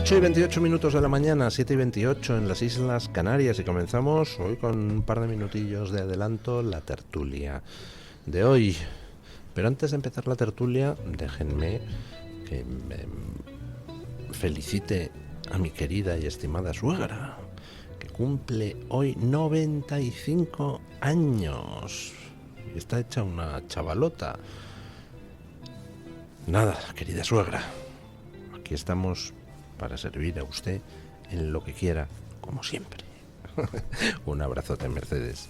8:28 de la mañana, 7:28 en las Islas Canarias, y comenzamos hoy con un par de minutillos de adelanto la tertulia de hoy. Pero antes de empezar la tertulia, déjenme que me felicite a mi querida y estimada suegra, que cumple hoy 95 años. Y está hecha una chavalota. Nada, querida suegra, aquí estamos para servir a usted en lo que quiera, como siempre. Un abrazote, Mercedes.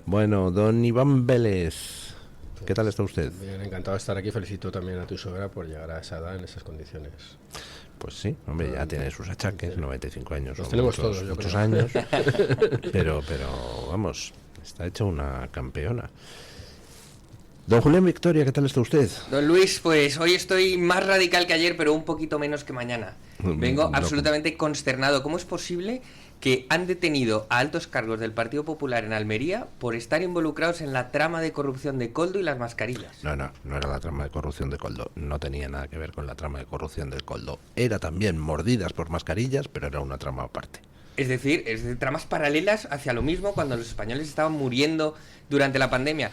Bueno, don Iván Vélez, ¿qué tal está usted? Bien, encantado de estar aquí. Felicito también a tu suegra por llegar a esa edad en esas condiciones. Pues sí, hombre, ya tiene sus achaques, 95 años. Los tenemos muchos, todos, yo muchos creo. años, pero vamos, está hecha una campeona. Don Julián Victoria, ¿qué tal está usted? Don Luis, pues hoy estoy más radical que ayer, pero un poquito menos que mañana. Vengo absolutamente consternado. ¿Cómo es posible que han detenido a altos cargos del Partido Popular en Almería por estar involucrados en la trama de corrupción de Koldo y las mascarillas? No era la trama de corrupción de Koldo. No tenía nada que ver con la trama de corrupción del Koldo. Era también mordidas por mascarillas, pero era una trama aparte. Es decir, tramas paralelas hacia lo mismo cuando los españoles estaban muriendo durante la pandemia.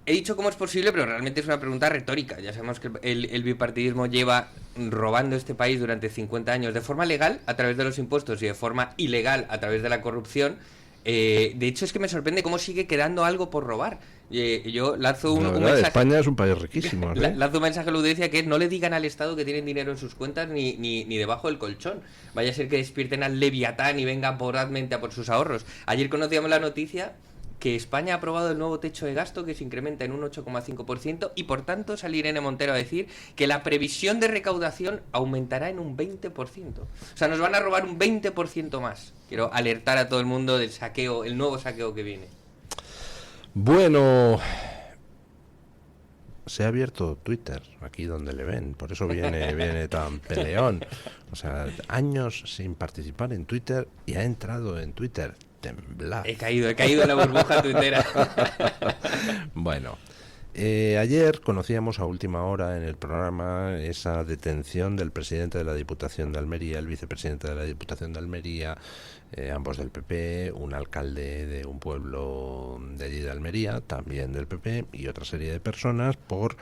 He dicho cómo es posible, pero realmente es una pregunta retórica. Ya sabemos que el bipartidismo lleva robando este país durante 50 años de forma legal a través de los impuestos y de forma ilegal a través de la corrupción. De hecho, es que me sorprende cómo sigue quedando algo por robar. Yo lanzo un mensaje. España es un país riquísimo, ¿eh? Lanzo un mensaje a la audiencia, que es: no le digan al Estado que tienen dinero en sus cuentas ni debajo del colchón. Vaya a ser que despierten al Leviatán y vengan vorazmente a por sus ahorros. Ayer conocíamos la noticia que España ha aprobado el nuevo techo de gasto, que se incrementa en un 8,5%, y por tanto sale Irene Montero a decir que la previsión de recaudación aumentará en un 20%. O sea, nos van a robar un 20% más. Quiero alertar a todo el mundo del saqueo, el nuevo saqueo que viene. Bueno, se ha abierto Twitter, aquí donde le ven, por eso viene tan peleón. O sea, años sin participar en Twitter y ha entrado en Twitter. Temblar. He caído en la burbuja tuitera. Bueno, ayer conocíamos a última hora en el programa esa detención del presidente de la Diputación de Almería, el vicepresidente de la Diputación de Almería, ambos del PP, un alcalde de un pueblo de allí de Almería, también del PP, y otra serie de personas por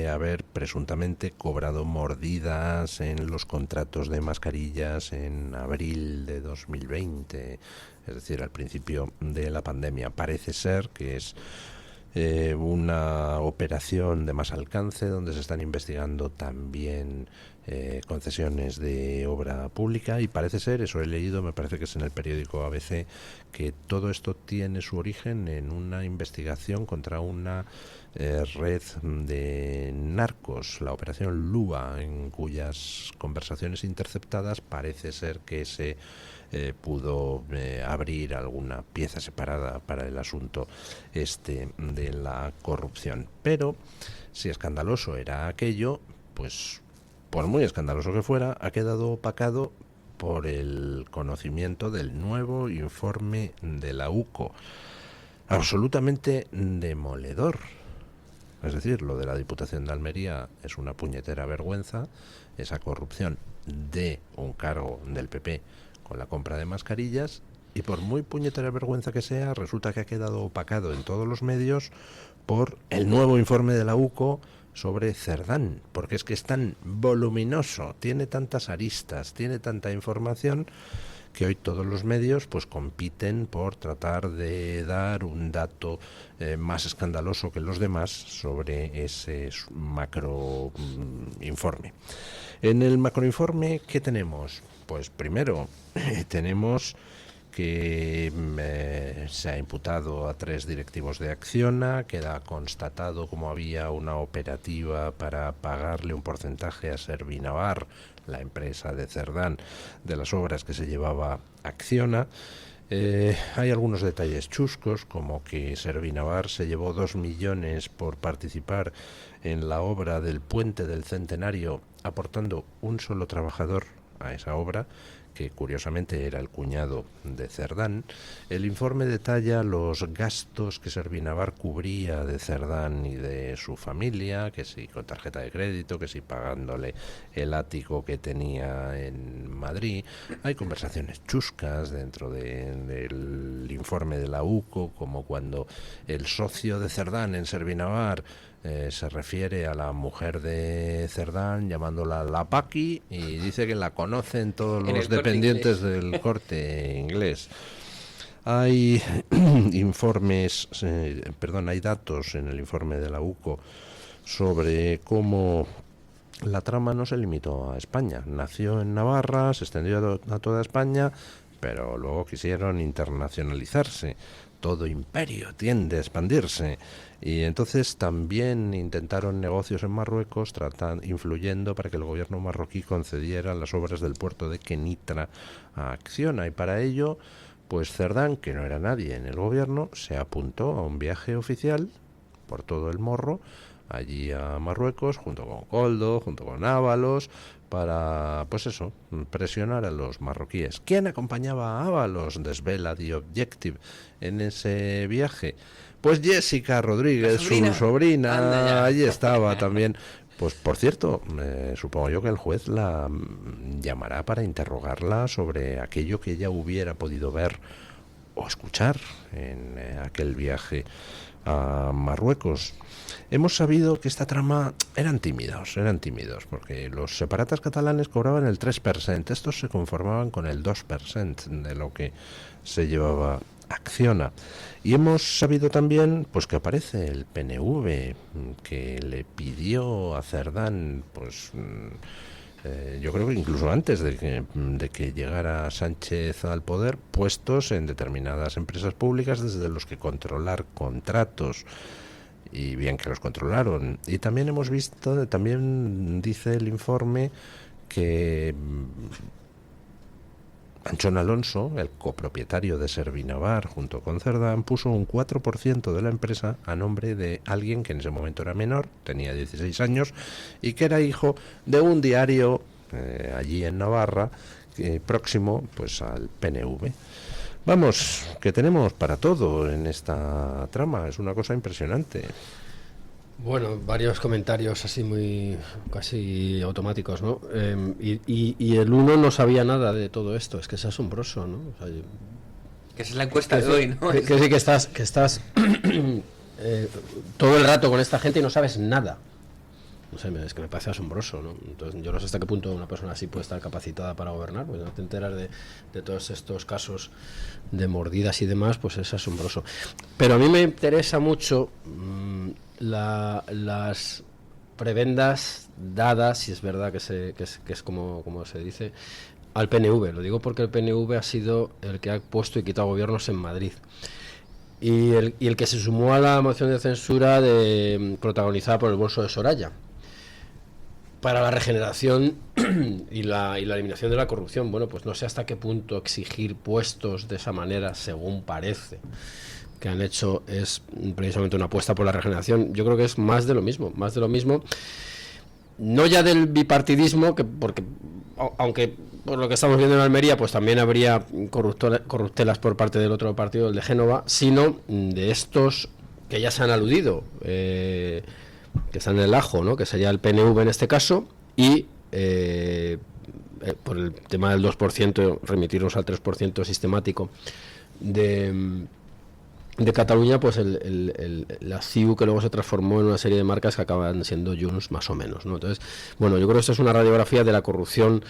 haber presuntamente cobrado mordidas en los contratos de mascarillas en abril de 2020, es decir, al principio de la pandemia. Parece ser que es una operación de más alcance donde se están investigando también concesiones de obra pública, y parece ser, eso he leído, me parece que es en el periódico ABC, que todo esto tiene su origen en una investigación contra una red de narcos, la operación Lua, en cuyas conversaciones interceptadas parece ser que se pudo abrir alguna pieza separada para el asunto de la corrupción. Pero si escandaloso era aquello, pues por muy escandaloso que fuera, ha quedado opacado por el conocimiento del nuevo informe de la UCO, absolutamente demoledor. Es decir, lo de la Diputación de Almería es una puñetera vergüenza, esa corrupción de un cargo del PP con la compra de mascarillas, y por muy puñetera vergüenza que sea, resulta que ha quedado opacado en todos los medios por el nuevo informe de la UCO sobre Cerdán, porque es que es tan voluminoso, tiene tantas aristas, tiene tanta información, que hoy todos los medios pues compiten por tratar de dar un dato más escandaloso que los demás sobre ese macro informe. En el macroinforme, ¿qué tenemos? Pues primero tenemos que se ha imputado a 3 directivos de Acciona, queda constatado como había una operativa para pagarle un porcentaje a Servinavar, la empresa de Cerdán, de las obras que se llevaba Acciona. Hay algunos detalles chuscos, como que Servinavar se llevó 2 millones por participar en la obra del Puente del Centenario, aportando un solo trabajador a esa obra, que curiosamente era el cuñado de Cerdán, el informe detalla los gastos que Servinavar cubría de Cerdán y de su familia, que si con tarjeta de crédito, que si pagándole el ático que tenía en Madrid. Hay conversaciones chuscas dentro del informe de la UCO, como cuando el socio de Cerdán en Servinavar se refiere a la mujer de Cerdán llamándola la Paqui y dice que la conocen todos los dependientes del Corte Inglés. Hay informes, hay datos en el informe de la UCO sobre cómo la trama no se limitó a España. Nació en Navarra, se extendió a toda España, pero luego quisieron internacionalizarse. Todo imperio tiende a expandirse. Y entonces también intentaron negocios en Marruecos, influyendo para que el gobierno marroquí concediera las obras del puerto de Kenitra a Acciona. Y para ello, pues Cerdán, que no era nadie en el gobierno, se apuntó a un viaje oficial por todo el Morro, allí a Marruecos, junto con Koldo, junto con Ábalos, para, pues eso, presionar a los marroquíes. ¿Quién acompañaba a Ábalos? Desvela The Objective en ese viaje. Pues Jessica Rodríguez, su sobrina, allí estaba también. Pues por cierto, supongo yo que el juez la llamará para interrogarla sobre aquello que ella hubiera podido ver o escuchar en aquel viaje a Marruecos. Hemos sabido que esta trama eran tímidos, porque los separatas catalanes cobraban el 3%, estos se conformaban con el 2% de lo que se llevaba Acciona. Y hemos sabido también pues que aparece el PNV, que le pidió a Cerdán, pues yo creo que incluso antes de que llegara Sánchez al poder, puestos en determinadas empresas públicas desde los que controlar contratos. Y bien que los controlaron. Y también hemos visto, también dice el informe que Anchón Alonso, el copropietario de Servinavar junto con Cerdán, puso un 4% de la empresa a nombre de alguien que en ese momento era menor, tenía 16 años, y que era hijo de un diario allí en Navarra, próximo pues al PNV. Vamos, que tenemos para todo en esta trama, es una cosa impresionante. Bueno, varios comentarios así muy casi automáticos, ¿no? Y el uno no sabía nada de todo esto, es que es asombroso, ¿no? O sea, que esa es la encuesta de hoy, ¿no? Que sí, que estás todo el rato con esta gente y no sabes nada. No sé, es que me parece asombroso, ¿no? Entonces, yo no sé hasta qué punto una persona así puede estar capacitada para gobernar, pues no te enteras de todos estos casos de mordidas y demás, pues es asombroso. Pero a mí me interesa mucho las prebendas dadas, si es verdad que es como se dice, al PNV. Lo digo porque el PNV ha sido el que ha puesto y quitado gobiernos en Madrid. Y el que se sumó a la moción de censura protagonizada por el bolso de Soraya, para la regeneración y la eliminación de la corrupción. Bueno, pues no sé hasta qué punto exigir puestos de esa manera, según parece que han hecho, es precisamente una apuesta por la regeneración. Yo creo que es más de lo mismo, no ya del bipartidismo, porque aunque por lo que estamos viendo en Almería pues también habría corruptelas por parte del otro partido, el de Génova, sino de estos que ya se han aludido, que están en el ajo, ¿no? Que sería el PNV en este caso, y por el tema del 2%, remitirnos al 3% sistemático de Cataluña, pues la CIU, que luego se transformó en una serie de marcas que acaban siendo Junts más o menos, ¿no? Entonces, bueno, yo creo que esto es una radiografía de la corrupción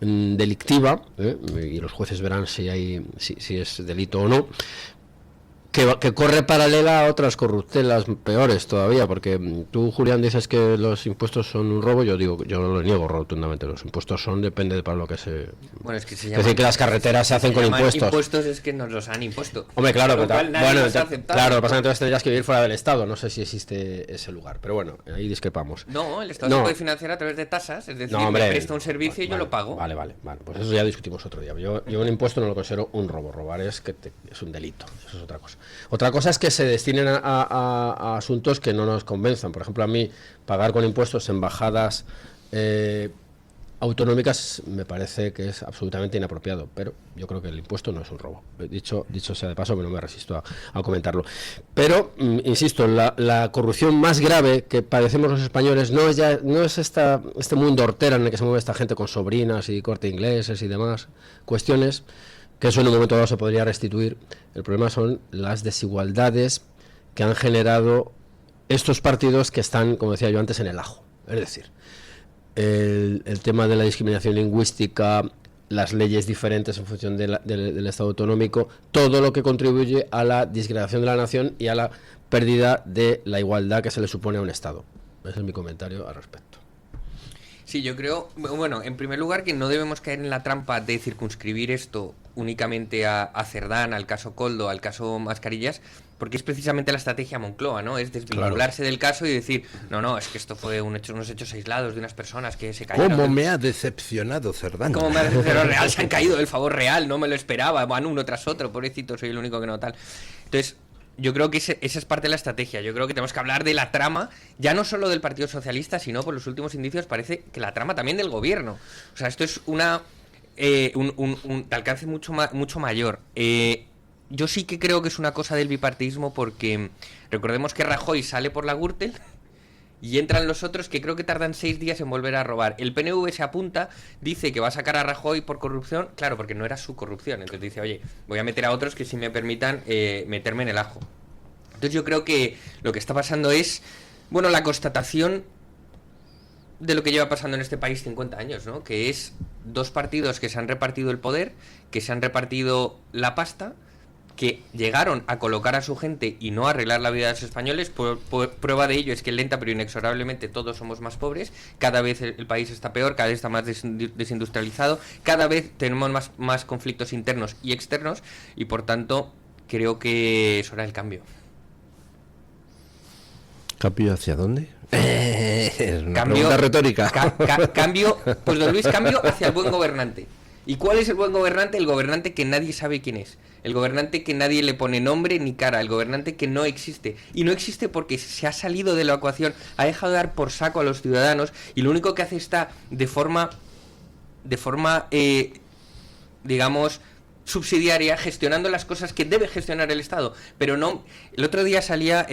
delictiva, y los jueces verán si es delito o no, que corre paralela a otras corruptelas peores todavía, porque tú, Julián, dices que los impuestos son un robo. Yo lo niego rotundamente. Los impuestos depende de para lo que se... Bueno, es que se llama, es decir, que las carreteras se hacen con impuestos. Impuestos es que nos los han impuesto. Hombre, claro, bueno, claro, lo pasa que entonces tendrías que vivir fuera del Estado. No sé si existe ese lugar, pero bueno, ahí discrepamos. No, el Estado se puede financiar a través de tasas, es decir, me presta un servicio y yo lo pago. Vale, pues eso ya discutimos otro día. Yo un impuesto no lo considero un robo. Robar es un delito, eso es otra cosa. Otra cosa es que se destinen a asuntos que no nos convenzan. Por ejemplo, a mí pagar con impuestos embajadas autonómicas me parece que es absolutamente inapropiado, pero yo creo que el impuesto no es un robo. Dicho sea de paso, que no me resisto a comentarlo. Pero, insisto, la corrupción más grave que padecemos los españoles no es este mundo hortera en el que se mueve esta gente con sobrinas y corte ingleses y demás cuestiones, que eso en un momento dado se podría restituir. El problema son las desigualdades que han generado estos partidos que están, como decía yo antes, en el ajo. Es decir, el tema de la discriminación lingüística, las leyes diferentes en función del Estado autonómico, todo lo que contribuye a la disgregación de la nación y a la pérdida de la igualdad que se le supone a un Estado. Ese es mi comentario al respecto. Sí, yo creo, bueno, en primer lugar que no debemos caer en la trampa de circunscribir esto únicamente a Cerdán, al caso Koldo, al caso Mascarillas, porque es precisamente la estrategia Moncloa, ¿no? Es desvincularse del caso y decir, no, es que esto fue unos hechos aislados de unas personas que se cayeron. ¿Cómo me ha decepcionado Cerdán? ¿Cómo me ha decepcionado Real? Se han caído del favor real, no me lo esperaba, van uno tras otro, pobrecito, soy el único que no tal. Entonces, yo creo que esa es parte de la estrategia. Yo creo que tenemos que hablar de la trama, ya no solo del Partido Socialista, sino por los últimos indicios parece que la trama también del gobierno. O sea, esto es un alcance mucho mayor. Yo sí que creo que es una cosa del bipartidismo porque recordemos que Rajoy sale por la Gürtel y entran los otros que creo que tardan 6 días en volver a robar. El PNV se apunta, dice que va a sacar a Rajoy por corrupción, claro, porque no era su corrupción. Entonces dice, oye, voy a meter a otros que si me permitan meterme en el ajo. Entonces yo creo que lo que está pasando es, bueno, la constatación de lo que lleva pasando en este país 50 años, ¿no? Que es 2 partidos que se han repartido el poder, que se han repartido la pasta, que llegaron a colocar a su gente y no a arreglar la vida de los españoles. Prueba de ello es que lenta pero inexorablemente todos somos más pobres, cada vez el país está peor, cada vez está más desindustrializado, cada vez tenemos más conflictos internos y externos y por tanto creo que es hora del cambio. ¿Cambio hacia dónde? Es una Cambio, pregunta retórica. Cambio, pues don Luis, cambio hacia el buen gobernante. ¿Y cuál es el buen gobernante? El gobernante que nadie sabe quién es. El gobernante que nadie le pone nombre ni cara. El gobernante que no existe. Y no existe porque se ha salido de la ecuación, ha dejado de dar por saco a los ciudadanos y lo único que hace está de forma digamos, subsidiaria, gestionando las cosas que debe gestionar el Estado. Pero no... El otro día salía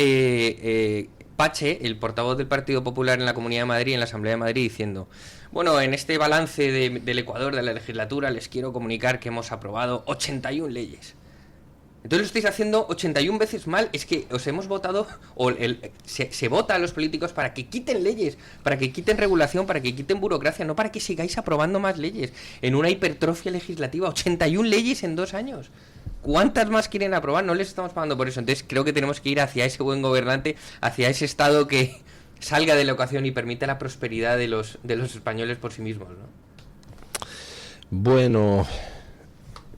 Pache, el portavoz del Partido Popular en la Comunidad de Madrid, en la Asamblea de Madrid, diciendo... Bueno, en este balance del Ecuador de la legislatura les quiero comunicar que hemos aprobado 81 leyes. Entonces lo estáis haciendo 81 veces mal. Es que os hemos votado, se vota a los políticos para que quiten leyes, para que quiten regulación, para que quiten burocracia, no para que sigáis aprobando más leyes. En una hipertrofia legislativa, 81 leyes en 2 años. ¿Cuántas más quieren aprobar? No les estamos pagando por eso. Entonces creo que tenemos que ir hacia ese buen gobernante, hacia ese Estado que salga de la ecuación y permita la prosperidad de los españoles por sí mismos, ¿no? Bueno,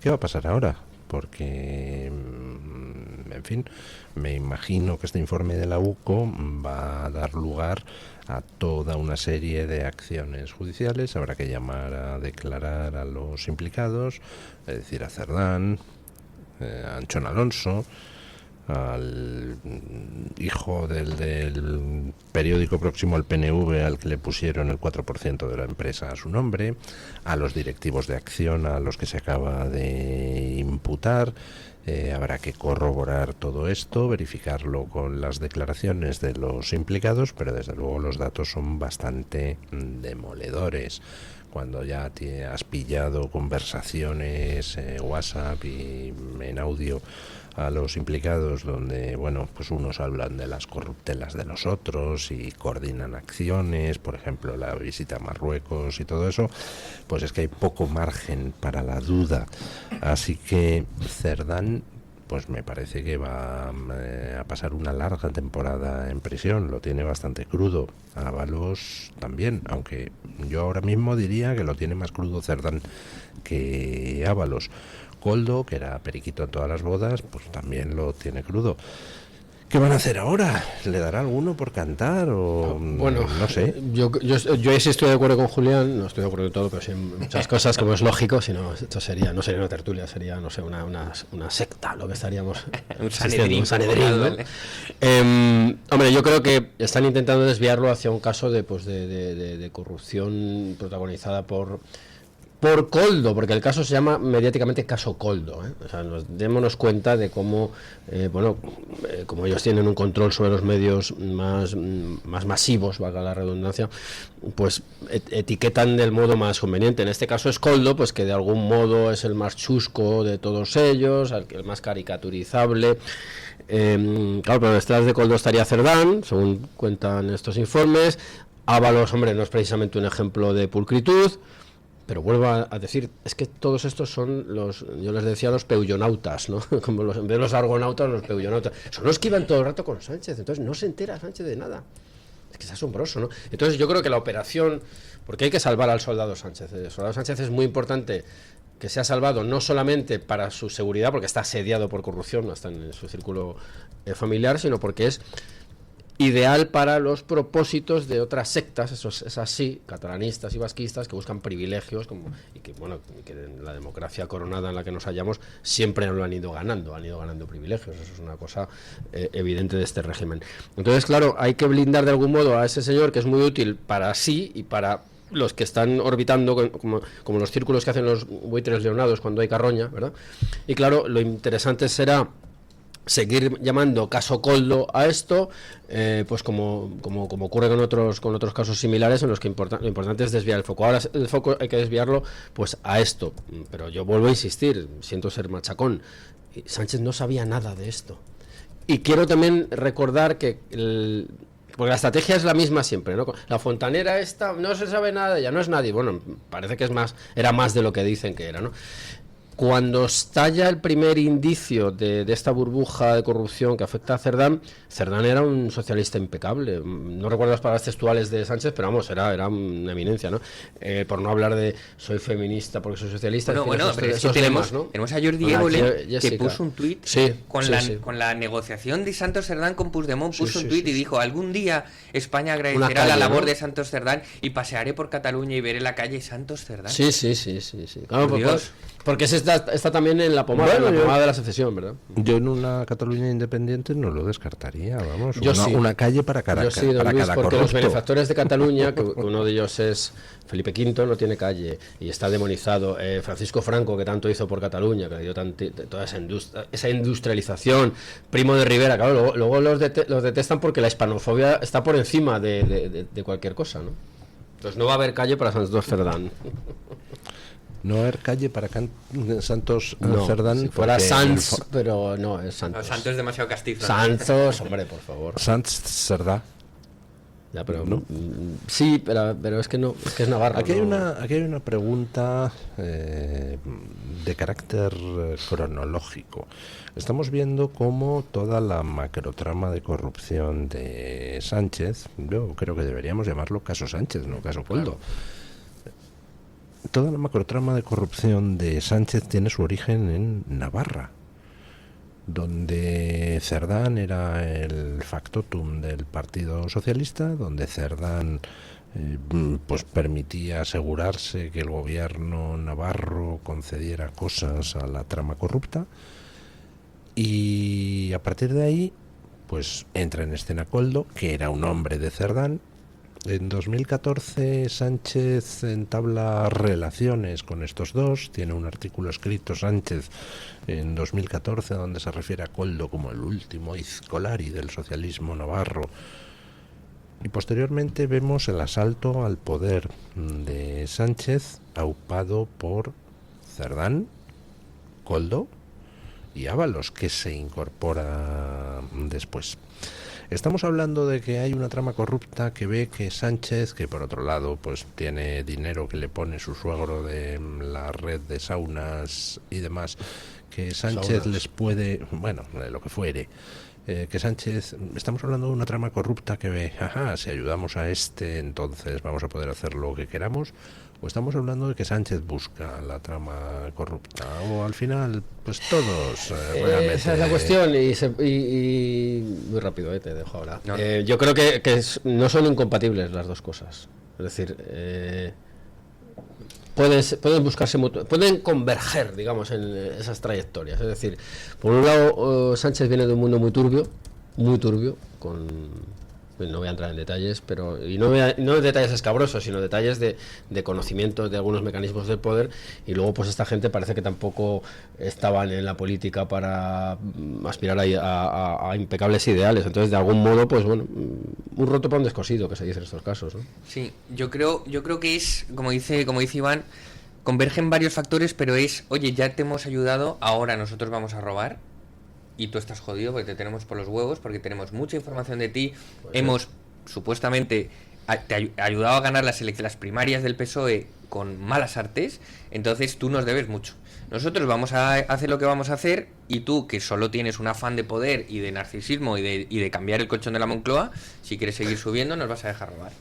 ¿qué va a pasar ahora? Porque, en fin, me imagino que este informe de la UCO va a dar lugar a toda una serie de acciones judiciales. Habrá que llamar a declarar a los implicados, es decir, a Cerdán, a Anchón Alonso, al hijo del periódico próximo al PNV al que le pusieron el 4% de la empresa a su nombre, a los directivos de Acción a los que se acaba de imputar. Habrá que corroborar todo esto, verificarlo con las declaraciones de los implicados, pero desde luego los datos son bastante demoledores. Cuando ya te has pillado conversaciones WhatsApp y en audio a los implicados donde, bueno, pues unos hablan de las corruptelas de los otros y coordinan acciones, por ejemplo la visita a Marruecos y todo eso, pues es que hay poco margen para la duda. Así que Cerdán, pues me parece que va a pasar una larga temporada en prisión, lo tiene bastante crudo. Ábalos también, aunque yo ahora mismo diría que lo tiene más crudo Cerdán que Ábalos. Koldo, que era periquito en todas las bodas, pues también lo tiene crudo. ¿Qué van a hacer ahora? ¿Le dará alguno por cantar o Bueno, no sé? Yo sí estoy de acuerdo con Julián, no estoy de acuerdo en todo, pero sí en muchas cosas, como es lógico, si no, esto sería, no sería una tertulia, sería, no sé, una secta, lo que estaríamos Un asistiendo, Sanedrín, ¿no? ¿vale? Hombre, yo creo que están intentando desviarlo hacia un caso de corrupción protagonizada por Coldo, porque el caso se llama mediáticamente caso Coldo, ¿eh? O sea, démonos cuenta de cómo, como ellos tienen un control sobre los medios más masivos, valga la redundancia, pues etiquetan del modo más conveniente. En este caso es Coldo, pues que de algún modo es el más chusco de todos ellos, el más caricaturizable. Claro, pero detrás de Coldo estaría Cerdán, según cuentan estos informes. Ábalos, hombre, no es precisamente un ejemplo de pulcritud. Pero vuelvo a decir, es que todos estos son yo les decía los peuyonautas, ¿no? Como en vez de los argonautas, los peuyonautas. Son los que iban todo el rato con Sánchez, entonces no se entera Sánchez de nada. Es que es asombroso, ¿no? Entonces yo creo que la operación, porque hay que salvar al soldado Sánchez. El soldado Sánchez es muy importante que sea salvado no solamente para su seguridad, porque está asediado por corrupción, no está en su círculo familiar, sino porque es ideal para los propósitos de otras sectas, esas sí, catalanistas y vasquistas, que buscan privilegios y que en la democracia coronada en la que nos hallamos siempre lo han ido ganando privilegios. Eso es una cosa evidente de este régimen. Entonces, claro, hay que blindar de algún modo a ese señor, que es muy útil para sí y para los que están orbitando como los círculos que hacen los buitres leonados cuando hay carroña, ¿verdad? Y claro, lo interesante será seguir llamando caso Coldo a esto, pues como ocurre con otros casos similares en los que lo importante es desviar el foco. Ahora el foco hay que desviarlo pues a esto, pero yo vuelvo a insistir, siento ser machacón, Sánchez no sabía nada de esto. Y quiero también recordar que porque la estrategia es la misma siempre, ¿no? La fontanera esta no se sabe nada de ella, no es nadie. Bueno, parece que era más de lo que dicen que era, ¿no? Cuando estalla el primer indicio de esta burbuja de corrupción que afecta a Cerdán era un socialista impecable. No recuerdo las palabras textuales de Sánchez, pero vamos, era una eminencia, ¿no? Por no hablar de soy feminista porque soy socialista. Bueno, pero es que tenemos a Jordi Évole, que puso un tuit con la negociación de Santos Cerdán con Puigdemont, puso un tuit y dijo: algún día España agradecerá la labor de Santos Cerdán y pasearé por Cataluña y veré la calle Santos Cerdán. Sí. Claro, porque está también en la pomada, pomada de la secesión, ¿verdad? Yo en una Cataluña independiente no lo descartaría, vamos. Yo sí. Una calle para Caracas. Yo sí, don Luis, porque los benefactores de Cataluña, que uno de ellos es Felipe V, no tiene calle y está demonizado. Francisco Franco, que tanto hizo por Cataluña, que le dio toda esa industrialización. Primo de Rivera, claro, luego los detestan porque la hispanofobia está por encima de cualquier cosa, ¿no? Entonces no va a haber calle para Santos Cerdán. No va a haber calle para Santos Cerdán. Si fuera Sanz, pero no, es Santos. No, Santos es demasiado castizo. Santos, hombre, por favor. Santos Cerdá. Ya, pero ¿no? Sí, pero es que no, es que es Navarra. Aquí hay una pregunta de carácter cronológico. Estamos viendo cómo toda la macrotrama de corrupción de Sánchez, yo creo que deberíamos llamarlo caso Sánchez, no caso Coldo. Claro. Toda la macrotrama de corrupción de Sánchez tiene su origen en Navarra, donde Cerdán era el factotum del Partido Socialista, donde Cerdán pues permitía asegurarse que el gobierno navarro concediera cosas a la trama corrupta, y a partir de ahí pues entra en escena Coldo, que era un hombre de Cerdán. En 2014 Sánchez entabla relaciones con estos dos, tiene un artículo escrito Sánchez en 2014 donde se refiere a Coldo como el último Izcolari del socialismo navarro, y posteriormente vemos el asalto al poder de Sánchez aupado por Cerdán, Coldo y Ábalos, que se incorpora después. Estamos hablando de que hay una trama corrupta que ve que Sánchez, que por otro lado pues tiene dinero que le pone su suegro de la red de saunas y demás, que Sánchez les puede, bueno, lo que fuere, que Sánchez, estamos hablando de una trama corrupta que ve, si ayudamos a entonces vamos a poder hacer lo que queramos, o estamos hablando de que Sánchez busca la trama corrupta, o al final, pues todos realmente... Esa es la cuestión, y muy rápido, te dejo ahora. No. Yo creo que no son incompatibles las dos cosas. Es decir, pueden buscarse pueden converger, digamos, en esas trayectorias. Es decir, por un lado, Sánchez viene de un mundo muy turbio, no voy a entrar en detalles, pero no detalles escabrosos, sino detalles de conocimiento de algunos mecanismos del poder, y luego pues esta gente parece que tampoco estaban en la política para aspirar a impecables ideales. Entonces, de algún modo, pues bueno, un roto para un descosido, que se dice en estos casos, ¿no? Sí, yo creo que es, como dice Iván, convergen varios factores, pero es, oye, ya te hemos ayudado, ahora nosotros vamos a robar. Y tú estás jodido porque te tenemos por los huevos, porque tenemos mucha información de ti. Pues hemos, supuestamente, te ayudado a ganar las primarias del PSOE con malas artes, entonces tú nos debes mucho. Nosotros vamos a hacer lo que vamos a hacer, y tú, que solo tienes un afán de poder y de narcisismo y de cambiar el colchón de la Moncloa, si quieres seguir subiendo, nos vas a dejar robar.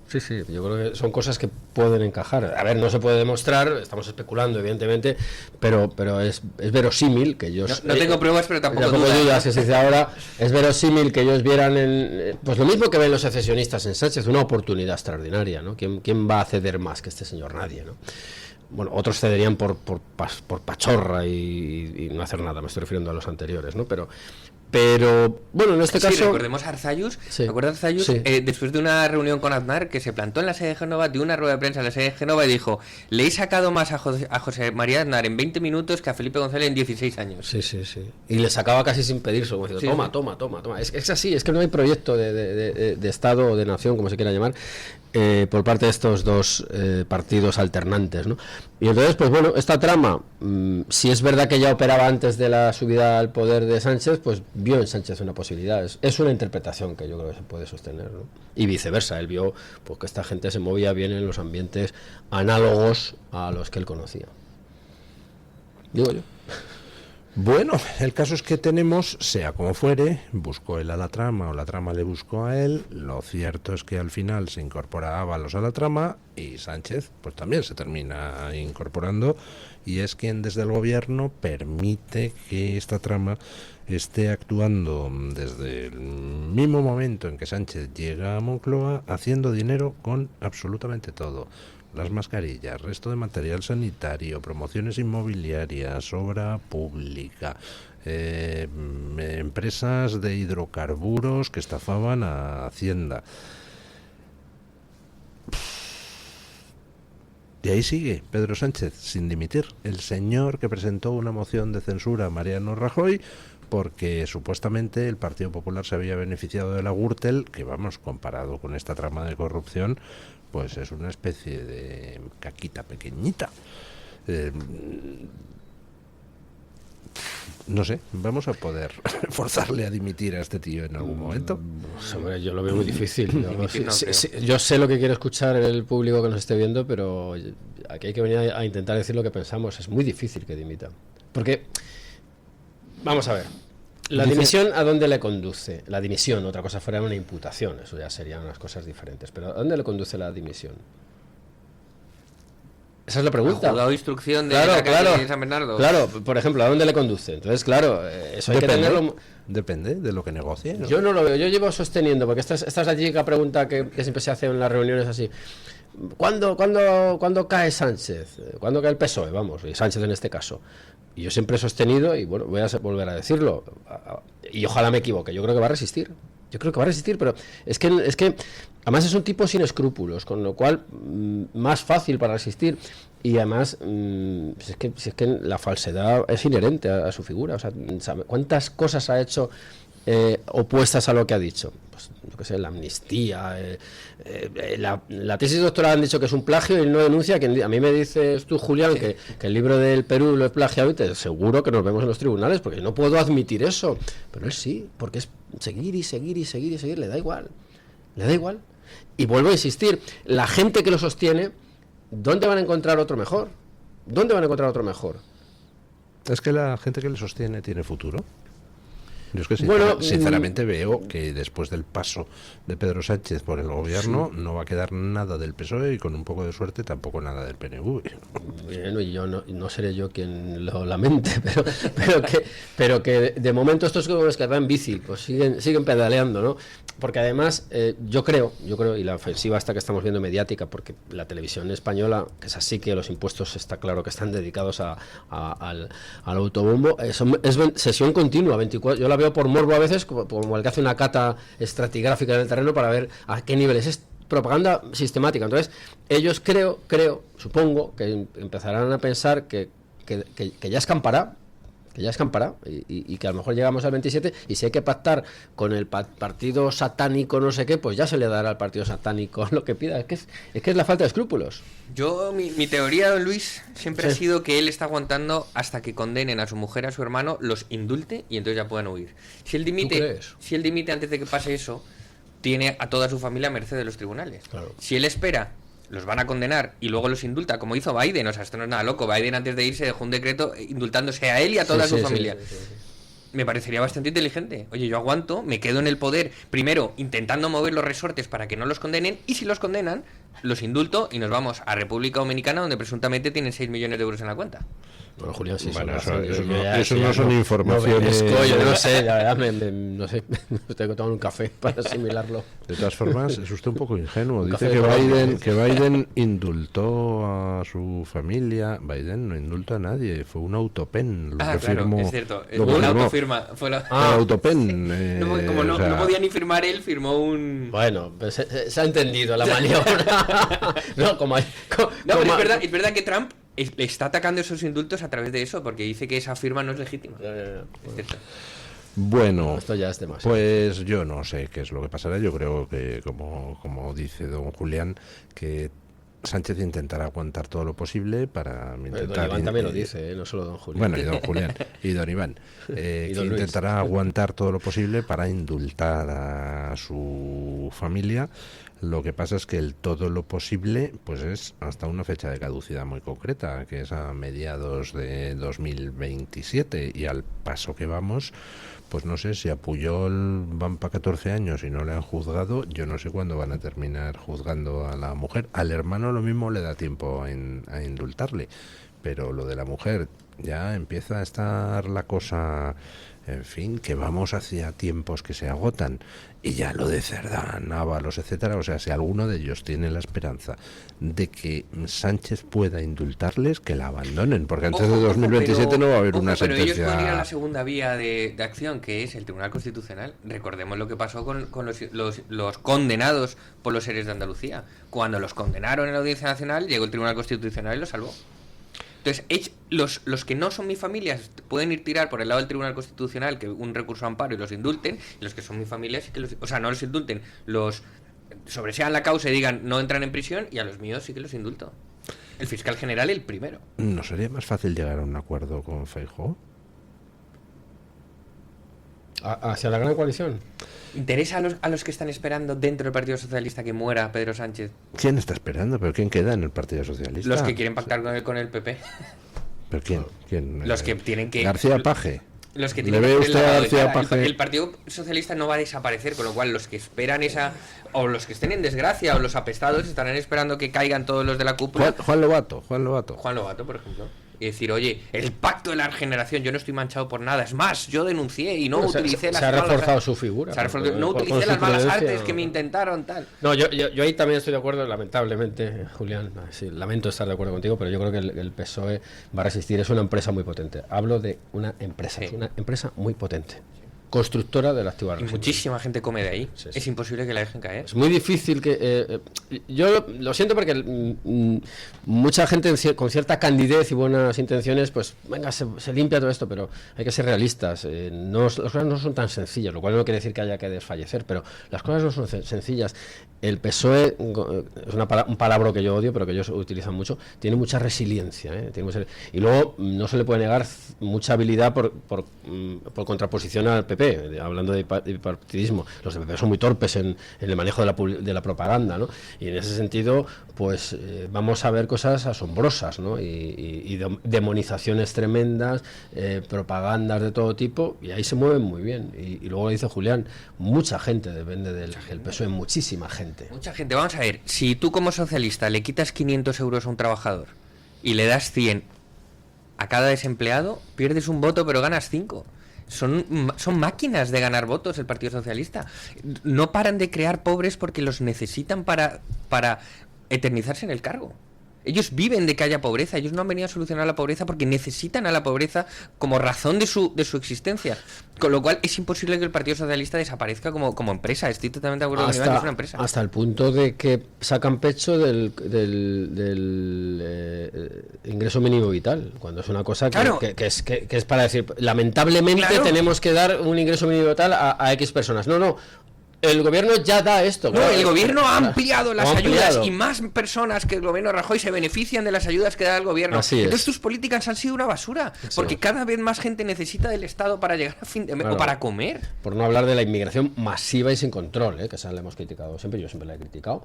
Sí, yo creo que son cosas que pueden encajar. A ver, no se puede demostrar, estamos especulando, evidentemente, pero es verosímil que ellos... No tengo pruebas, pero tampoco dudas. Se dice ahora, es verosímil que ellos vieran pues lo mismo que ven los secesionistas en Sánchez, una oportunidad extraordinaria, ¿no? ¿Quién va a ceder más que este señor? Nadie, ¿no? Bueno, otros cederían por pachorra y no hacer nada, me estoy refiriendo a los anteriores, ¿no? Pero bueno, en este caso... recordemos a Arzayus, sí, ¿te acuerdas de Arzayus? Sí. Después de una reunión con Aznar, que se plantó en la sede de Génova, dio una rueda de prensa en la sede de Génova y dijo: le he sacado más a José María Aznar en 20 minutos que a Felipe González en 16 años. Sí. Y le sacaba casi sin pedirse, como diciendo, toma. Es así, es que no hay proyecto de Estado o de nación, como se quiera llamar, por parte de estos dos partidos alternantes, ¿no? Y entonces, pues bueno, esta trama, si es verdad que ya operaba antes de la subida al poder de Sánchez, pues vio en Sánchez una posibilidad. Es una interpretación que yo creo que se puede sostener, ¿no? Y viceversa, él vio pues que esta gente se movía bien en los ambientes análogos a los que él conocía. Digo yo. Bueno, el caso es que tenemos, sea como fuere, buscó él a la trama o la trama le buscó a él. Lo cierto es que al final se incorpora Ábalos a la trama y Sánchez pues también se termina incorporando, y es quien desde el gobierno permite que esta trama esté actuando desde el mismo momento en que Sánchez llega a Moncloa, haciendo dinero con absolutamente todo. Las mascarillas, resto de material sanitario, promociones inmobiliarias, obra pública, empresas de hidrocarburos que estafaban a Hacienda. Y ahí sigue Pedro Sánchez, sin dimitir. El señor que presentó una moción de censura a Mariano Rajoy porque supuestamente el Partido Popular se había beneficiado de la Gürtel, que vamos, comparado con esta trama de corrupción, pues es una especie de caquita pequeñita. No sé, vamos a poder forzarle a dimitir a este tío en algún momento. Pues, hombre, yo lo veo muy difícil. Yo sé lo que quiere escuchar el público que nos esté viendo, pero aquí hay que venir a intentar decir lo que pensamos. Es muy difícil que dimita. Porque, vamos a ver, la dimisión, ¿a dónde le conduce? La dimisión, otra cosa fuera una imputación, eso ya serían unas cosas diferentes. Pero ¿a dónde le conduce la dimisión? Esa es la pregunta. ¿Ha juzgado instrucción de San Bernardo? Claro, por ejemplo, ¿a dónde le conduce? Entonces, claro, eso hay que tenerlo... Depende de lo que negocie, ¿no? Yo no lo veo, yo llevo sosteniendo, porque esta es la típica pregunta que siempre se hace en las reuniones así. ¿Cuándo cae Sánchez? ¿Cuándo cae el PSOE? Vamos, y Sánchez en este caso. Y yo siempre he sostenido, y bueno, voy a volver a decirlo, y ojalá me equivoque, yo creo que va a resistir. Pero es que además es un tipo sin escrúpulos, con lo cual más fácil para resistir. Y además, si es que la falsedad es inherente a su figura. O sea, ¿cuántas cosas ha hecho opuestas a lo que ha dicho? Pues, yo qué sé, la amnistía, la tesis doctoral han dicho que es un plagio y él no denuncia. A mí me dices tú, Julián, que el libro del Perú lo he plagiado, y te aseguro que nos vemos en los tribunales, porque no puedo admitir eso. Pero él sí, porque es seguir, le da igual. Y vuelvo a insistir, la gente que lo sostiene, ¿dónde van a encontrar otro mejor? ¿Es que la gente que le sostiene tiene futuro? Yo es que sinceramente veo que después del paso de Pedro Sánchez por el gobierno no va a quedar nada del PSOE y con un poco de suerte tampoco nada del PNV. Bueno, y yo no seré yo quien lo lamente, pero que de momento estos jóvenes que van en bici pues siguen pedaleando, ¿no? Porque además yo creo, y la ofensiva esta que estamos viendo mediática, porque la televisión española, que es así que los impuestos está claro que están dedicados al autobombo, es sesión continua, 24. Yo la veo por morbo a veces, como el que hace una cata estratigráfica en el terreno para ver a qué niveles es propaganda sistemática. Entonces, ellos supongo que empezarán a pensar que ya escampará, y que a lo mejor llegamos al 27 y si hay que pactar con el partido satánico no sé qué, pues ya se le dará al partido satánico lo que pida. Es que es la falta de escrúpulos. Mi teoría, don Luis, siempre ha sido que él está aguantando hasta que condenen a su mujer, a su hermano, los indulte y entonces ya puedan huir. Si él dimite antes de que pase eso, tiene a toda su familia a merced de los tribunales. Claro. Si él espera, los van a condenar y luego los indulta, como hizo Biden. O sea, esto no es nada loco. Biden antes de irse dejó un decreto indultándose a él y a toda su familia. Sí. Me parecería bastante inteligente. Oye, yo aguanto, me quedo en el poder, primero intentando mover los resortes para que no los condenen, y si los condenan, los indulto y nos vamos a República Dominicana, donde presuntamente tienen 6 millones de euros en la cuenta. Bueno, Julián, sí, bueno, eso no son informaciones. Yo no sé, la verdad, no sé, tengo que tomar un café para asimilarlo. De todas formas, es usted un poco ingenuo. Dice que Biden indultó a su familia. Biden no indultó a nadie, fue un autopen. Claro, es cierto. Una autofirma. Autopen. Como no podía ni firmar él, firmó un... Bueno, pues se ha entendido la maniobra. Pero es verdad que Trump le está atacando esos indultos a través de eso, porque dice que esa firma no es legítima. Es cierto. Bueno, esto ya es demasiado. Pues yo no sé qué es lo que pasará. Yo creo que, como dice don Julián, que Sánchez intentará aguantar todo lo posible para intentar... Don Iván también lo dice, no solo don Julián. Bueno, y don Julián y don Iván. Que intentará aguantar todo lo posible para indultar a su familia. Lo que pasa es que el todo lo posible pues es hasta una fecha de caducidad muy concreta, que es a mediados de 2027, y al paso que vamos, pues no sé, si a Pujol van para 14 años y no le han juzgado, yo no sé cuándo van a terminar juzgando a la mujer. Al hermano lo mismo le da tiempo a indultarle, pero lo de la mujer ya empieza a estar la cosa... En fin, que vamos hacia tiempos que se agotan. Y ya lo de Cerdán, Ábalos, etcétera, o sea, si alguno de ellos tiene la esperanza de que Sánchez pueda indultarles, que la abandonen, porque antes de 2027 no va a haber una sentencia. Pero ellos pueden ir a la segunda vía de acción, que es el Tribunal Constitucional. Recordemos lo que pasó con los condenados por los seres de Andalucía. Cuando los condenaron en la Audiencia Nacional, llegó el Tribunal Constitucional y los salvó. Entonces, los que no son mi familia pueden ir tirar por el lado del Tribunal Constitucional, que un recurso de amparo, y los indulten, y los que son mi familia sí que no los indulten, los sobresean la causa y digan no entran en prisión, y a los míos sí que los indulto. El fiscal general el primero. ¿No sería más fácil llegar a un acuerdo con Feijóo? ¿Hacia la gran coalición? ¿Interesa a los que están esperando dentro del Partido Socialista que muera Pedro Sánchez? ¿Quién está esperando? ¿Pero quién queda en el Partido Socialista? Los que quieren pactar con el PP. ¿Pero quién? Los que tienen que... García Paje. Los que ¿Le ve usted a García Paje? El Partido Socialista no va a desaparecer, con lo cual los que esperan o los que estén en desgracia, o los apestados, estarán esperando que caigan todos los de la cúpula. Juan Lobato, por ejemplo. Y decir, oye, el pacto de la regeneración, yo no estoy manchado por nada. Es más, yo denuncié y no utilicé se ha reforzado su figura. No utilicé las malas artes que me intentaron, tal. No, yo ahí también estoy de acuerdo, lamentablemente, Julián. Sí, lamento estar de acuerdo contigo, pero yo creo que el PSOE va a resistir. Es una empresa muy potente. Hablo de una empresa, es una empresa muy potente. Constructora del activo argentino. Muchísima gente come de ahí. Sí. Es imposible que la dejen caer. Es muy difícil que... yo lo siento porque mucha gente con cierta candidez y buenas intenciones, pues venga, se limpia todo esto, pero hay que ser realistas. Las cosas no son tan sencillas, lo cual no quiere decir que haya que desfallecer, pero las cosas no son sencillas. El PSOE, es un palabra que yo odio, pero que ellos utilizan mucho, tiene mucha resiliencia. Y luego no se le puede negar mucha habilidad por contraposición al PP. PP, hablando de bipartidismo. Los del PP son muy torpes en el manejo de la propaganda, ¿no? Y en ese sentido, pues vamos a ver cosas asombrosas, ¿no? Y demonizaciones tremendas, propagandas de todo tipo, y ahí se mueven muy bien. Y luego dice Julián, mucha gente depende del PSOE, muchísima gente. Mucha gente. Vamos a ver, si tú como socialista le quitas 500 euros a un trabajador y le das 100 a cada desempleado, pierdes un voto pero ganas 5. Son máquinas de ganar votos el Partido Socialista. No paran de crear pobres porque los necesitan para eternizarse en el cargo. Ellos viven de que haya pobreza. Ellos no han venido a solucionar la pobreza porque necesitan a la pobreza como razón de su existencia. Con lo cual es imposible que el Partido Socialista desaparezca como empresa. Estoy totalmente de acuerdo con Iván, que es una empresa. Hasta el punto de que sacan pecho del ingreso mínimo vital, cuando es una cosa que es para decir, lamentablemente tenemos que dar un ingreso mínimo vital a X personas. No. El gobierno ya da esto. No, el gobierno ha ampliado las ayudas y más personas que el gobierno Rajoy se benefician de las ayudas que da el gobierno. Entonces tus políticas han sido una basura, porque cada vez más gente necesita del Estado para llegar a fin de mes o para comer. Por no hablar de la inmigración masiva y sin control, que esa la hemos criticado siempre, yo siempre la he criticado.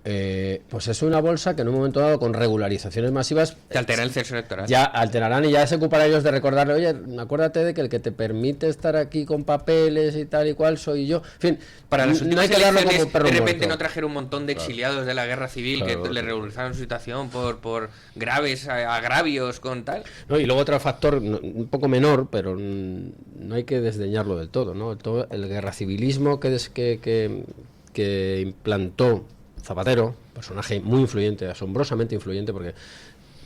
Pues es una bolsa que en un momento dado, con regularizaciones masivas, te altera el censo electoral. Ya alterarán y ya se ocuparán ellos de recordarle, oye, acuérdate de que el que te permite estar aquí con papeles y tal y cual soy yo. En fin, para las últimas elecciones, de repente no trajeron un montón de exiliados de la guerra civil que le regularizaron su situación por graves agravios con tal. No, y luego otro factor un poco menor, pero no hay que desdeñarlo del todo, ¿no? El guerra civilismo que implantó Zapatero, personaje muy influyente, asombrosamente influyente, porque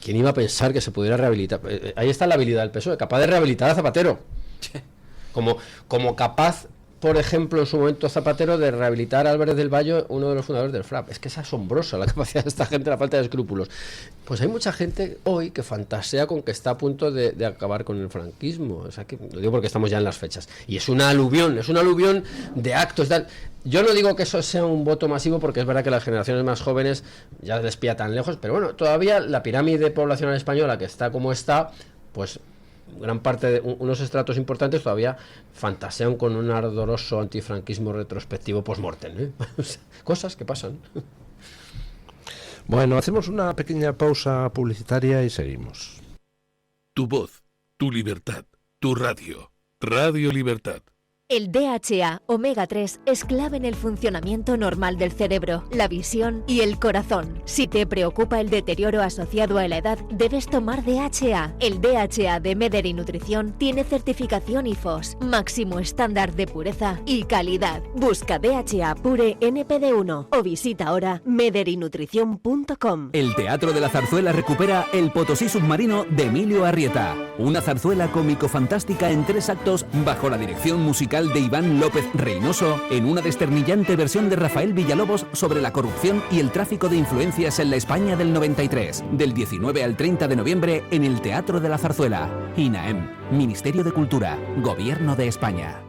¿quién iba a pensar que se pudiera rehabilitar? Ahí está la habilidad del PSOE, capaz de rehabilitar a Zapatero. Como capaz, por ejemplo, en su momento Zapatero, de rehabilitar a Álvarez del Valle, uno de los fundadores del FRAP. Es que es asombrosa la capacidad de esta gente, la falta de escrúpulos. Pues hay mucha gente hoy que fantasea con que está a punto de acabar con el franquismo. O sea, que lo digo porque estamos ya en las fechas. Y es una aluvión de actos, tal. Yo no digo que eso sea un voto masivo, porque es verdad que las generaciones más jóvenes ya les pilla tan lejos, pero bueno, todavía la pirámide poblacional española, que está como está, pues gran parte de unos estratos importantes todavía fantasean con un ardoroso antifranquismo retrospectivo post-mortem, cosas que pasan. Bueno, hacemos una pequeña pausa publicitaria y seguimos. Tu voz, tu libertad, tu radio. Radio Libertad. El DHA Omega 3 es clave en el funcionamiento normal del cerebro, la visión y el corazón. Si te preocupa el deterioro asociado a la edad, debes tomar DHA. El DHA de Mederi Nutrición tiene certificación IFOS, máximo estándar de pureza y calidad. Busca DHA Pure NPD1 o visita ahora mederinutrición.com. El Teatro de la Zarzuela recupera El Potosí Submarino de Emilio Arrieta. Una zarzuela cómico-fantástica en 3 actos bajo la dirección musical de Iván López Reynoso, en una desternillante versión de Rafael Villalobos sobre la corrupción y el tráfico de influencias en la España del 93, del 19 al 30 de noviembre en el Teatro de la Zarzuela. INAEM, Ministerio de Cultura, Gobierno de España.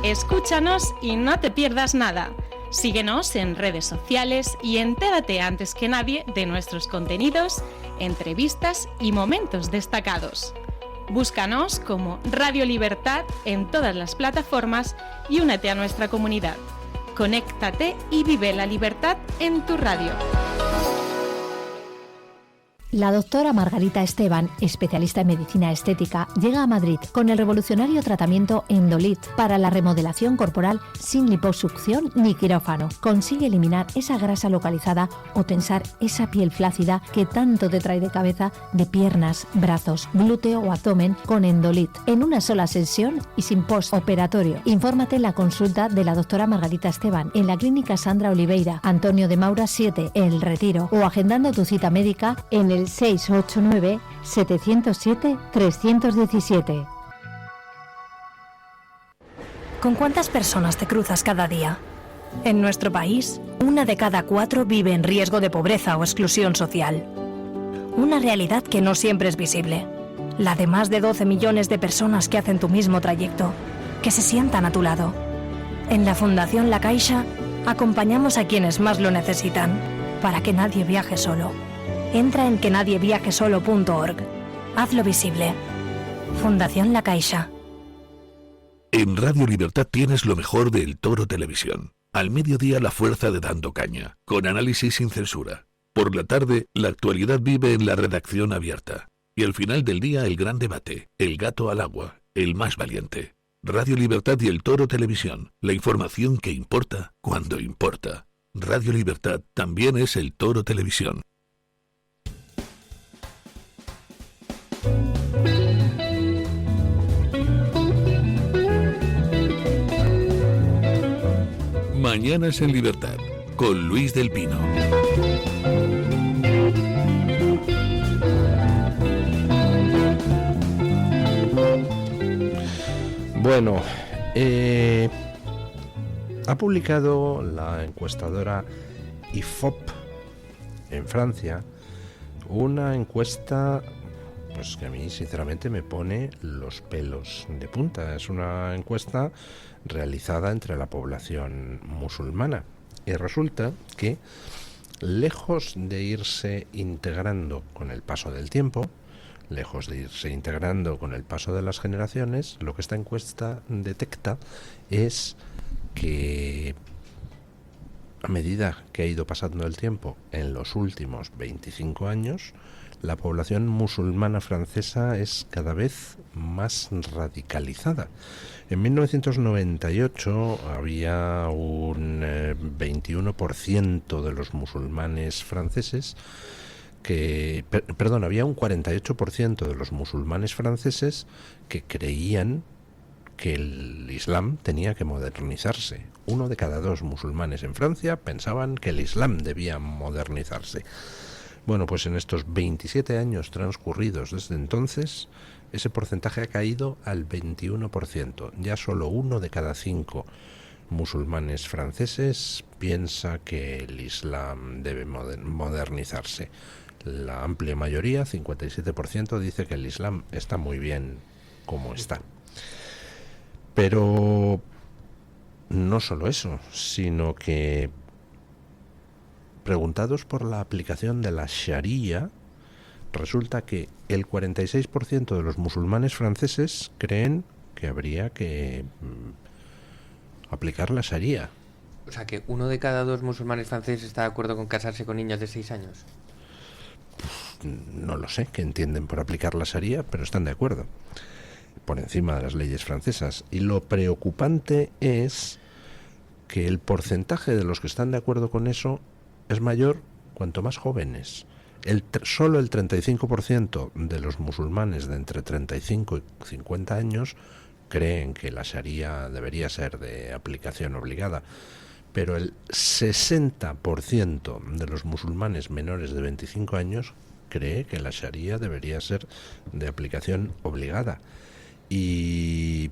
Escúchanos y no te pierdas nada. Síguenos en redes sociales y entérate antes que nadie de nuestros contenidos, entrevistas y momentos destacados. Búscanos como Radio Libertad en todas las plataformas y únete a nuestra comunidad. Conéctate y vive la libertad en tu radio. La doctora Margarita Esteban, especialista en medicina estética, llega a Madrid con el revolucionario tratamiento Endolit para la remodelación corporal sin liposucción ni quirófano. Consigue eliminar esa grasa localizada o tensar esa piel flácida que tanto te trae de cabeza, de piernas, brazos, glúteo o abdomen con Endolit. En una sola sesión y sin postoperatorio. Infórmate en la consulta de la doctora Margarita Esteban en la Clínica Sandra Oliveira, Antonio de Maura 7, El Retiro, o agendando tu cita médica en el 689-707-317. ¿Con cuántas personas te cruzas cada día? En nuestro país, 1 de cada 4 vive en riesgo de pobreza o exclusión social. Una realidad que no siempre es visible. La de más de 12 millones de personas que hacen tu mismo trayecto, que se sientan a tu lado. En la Fundación La Caixa, acompañamos a quienes más lo necesitan, para que nadie viaje solo. Entra en quenadieviajesolo.org. Hazlo visible. Fundación La Caixa. En Radio Libertad tienes lo mejor de El Toro Televisión. Al mediodía, la fuerza de Dando Caña, con análisis sin censura. Por la tarde, la actualidad vive en la redacción abierta. Y al final del día, el gran debate, el gato al agua, el más valiente. Radio Libertad y El Toro Televisión, la información que importa cuando importa. Radio Libertad también es El Toro Televisión. Mañanas en Libertad, con Luis del Pino. Bueno, ha publicado la encuestadora IFOP en Francia una encuesta pues que a mí sinceramente me pone los pelos de punta. Es una encuesta realizada entre la población musulmana y resulta que, lejos de irse integrando con el paso del tiempo, lejos de irse integrando con el paso de las generaciones, lo que esta encuesta detecta es que a medida que ha ido pasando el tiempo en los últimos 25 años, la población musulmana francesa es cada vez más radicalizada. En 1998 había un 21% de los musulmanes franceses había un 48% de los musulmanes franceses que creían que el Islam tenía que modernizarse. 1 de cada 2 musulmanes en Francia pensaban que el Islam debía modernizarse. Bueno, pues en estos 27 años transcurridos desde entonces, ese porcentaje ha caído al 21%. Ya solo 1 de cada 5 musulmanes franceses piensa que el Islam debe modernizarse. La amplia mayoría, 57%, dice que el Islam está muy bien como está. Pero no solo eso, sino que preguntados por la aplicación de la Sharia, resulta que el 46% de los musulmanes franceses creen que habría que aplicar la Sharia. O sea, que 1 de cada 2 musulmanes franceses está de acuerdo con casarse con niños de 6 años. No lo sé qué entienden por aplicar la Sharia, pero están de acuerdo, por encima de las leyes francesas. Y lo preocupante es que el porcentaje de los que están de acuerdo con eso es mayor cuanto más jóvenes. Solo el 35% de los musulmanes de entre 35 y 50 años creen que la Sharia debería ser de aplicación obligada, pero el 60% de los musulmanes menores de 25 años cree que la Sharia debería ser de aplicación obligada. Y,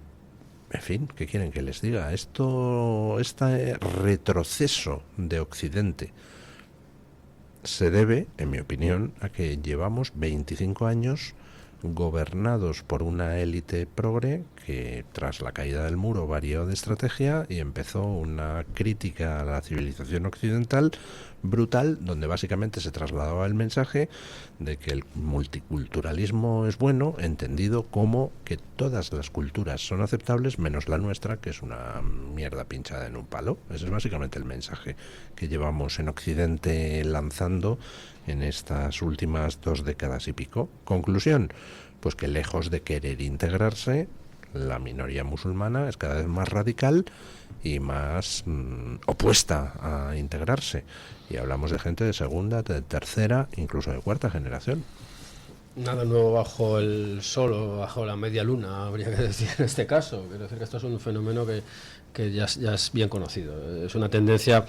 en fin, ¿qué quieren que les diga? Este retroceso de Occidente se debe, en mi opinión, a que llevamos 25 años gobernados por una élite progre que, tras la caída del muro, varió de estrategia y empezó una crítica a la civilización occidental brutal, donde básicamente se trasladaba el mensaje de que el multiculturalismo es bueno, entendido como que todas las culturas son aceptables menos la nuestra, que es una mierda pinchada en un palo. Ese es básicamente el mensaje que llevamos en Occidente lanzando en estas últimas 2 décadas y pico. Conclusión, pues que lejos de querer integrarse, la minoría musulmana es cada vez más radical y más opuesta a integrarse. Y hablamos de gente de segunda, de tercera, incluso de cuarta generación. Nada nuevo bajo el sol o bajo la media luna, habría que decir en este caso. Quiero decir que esto es un fenómeno que ya es bien conocido. Es una tendencia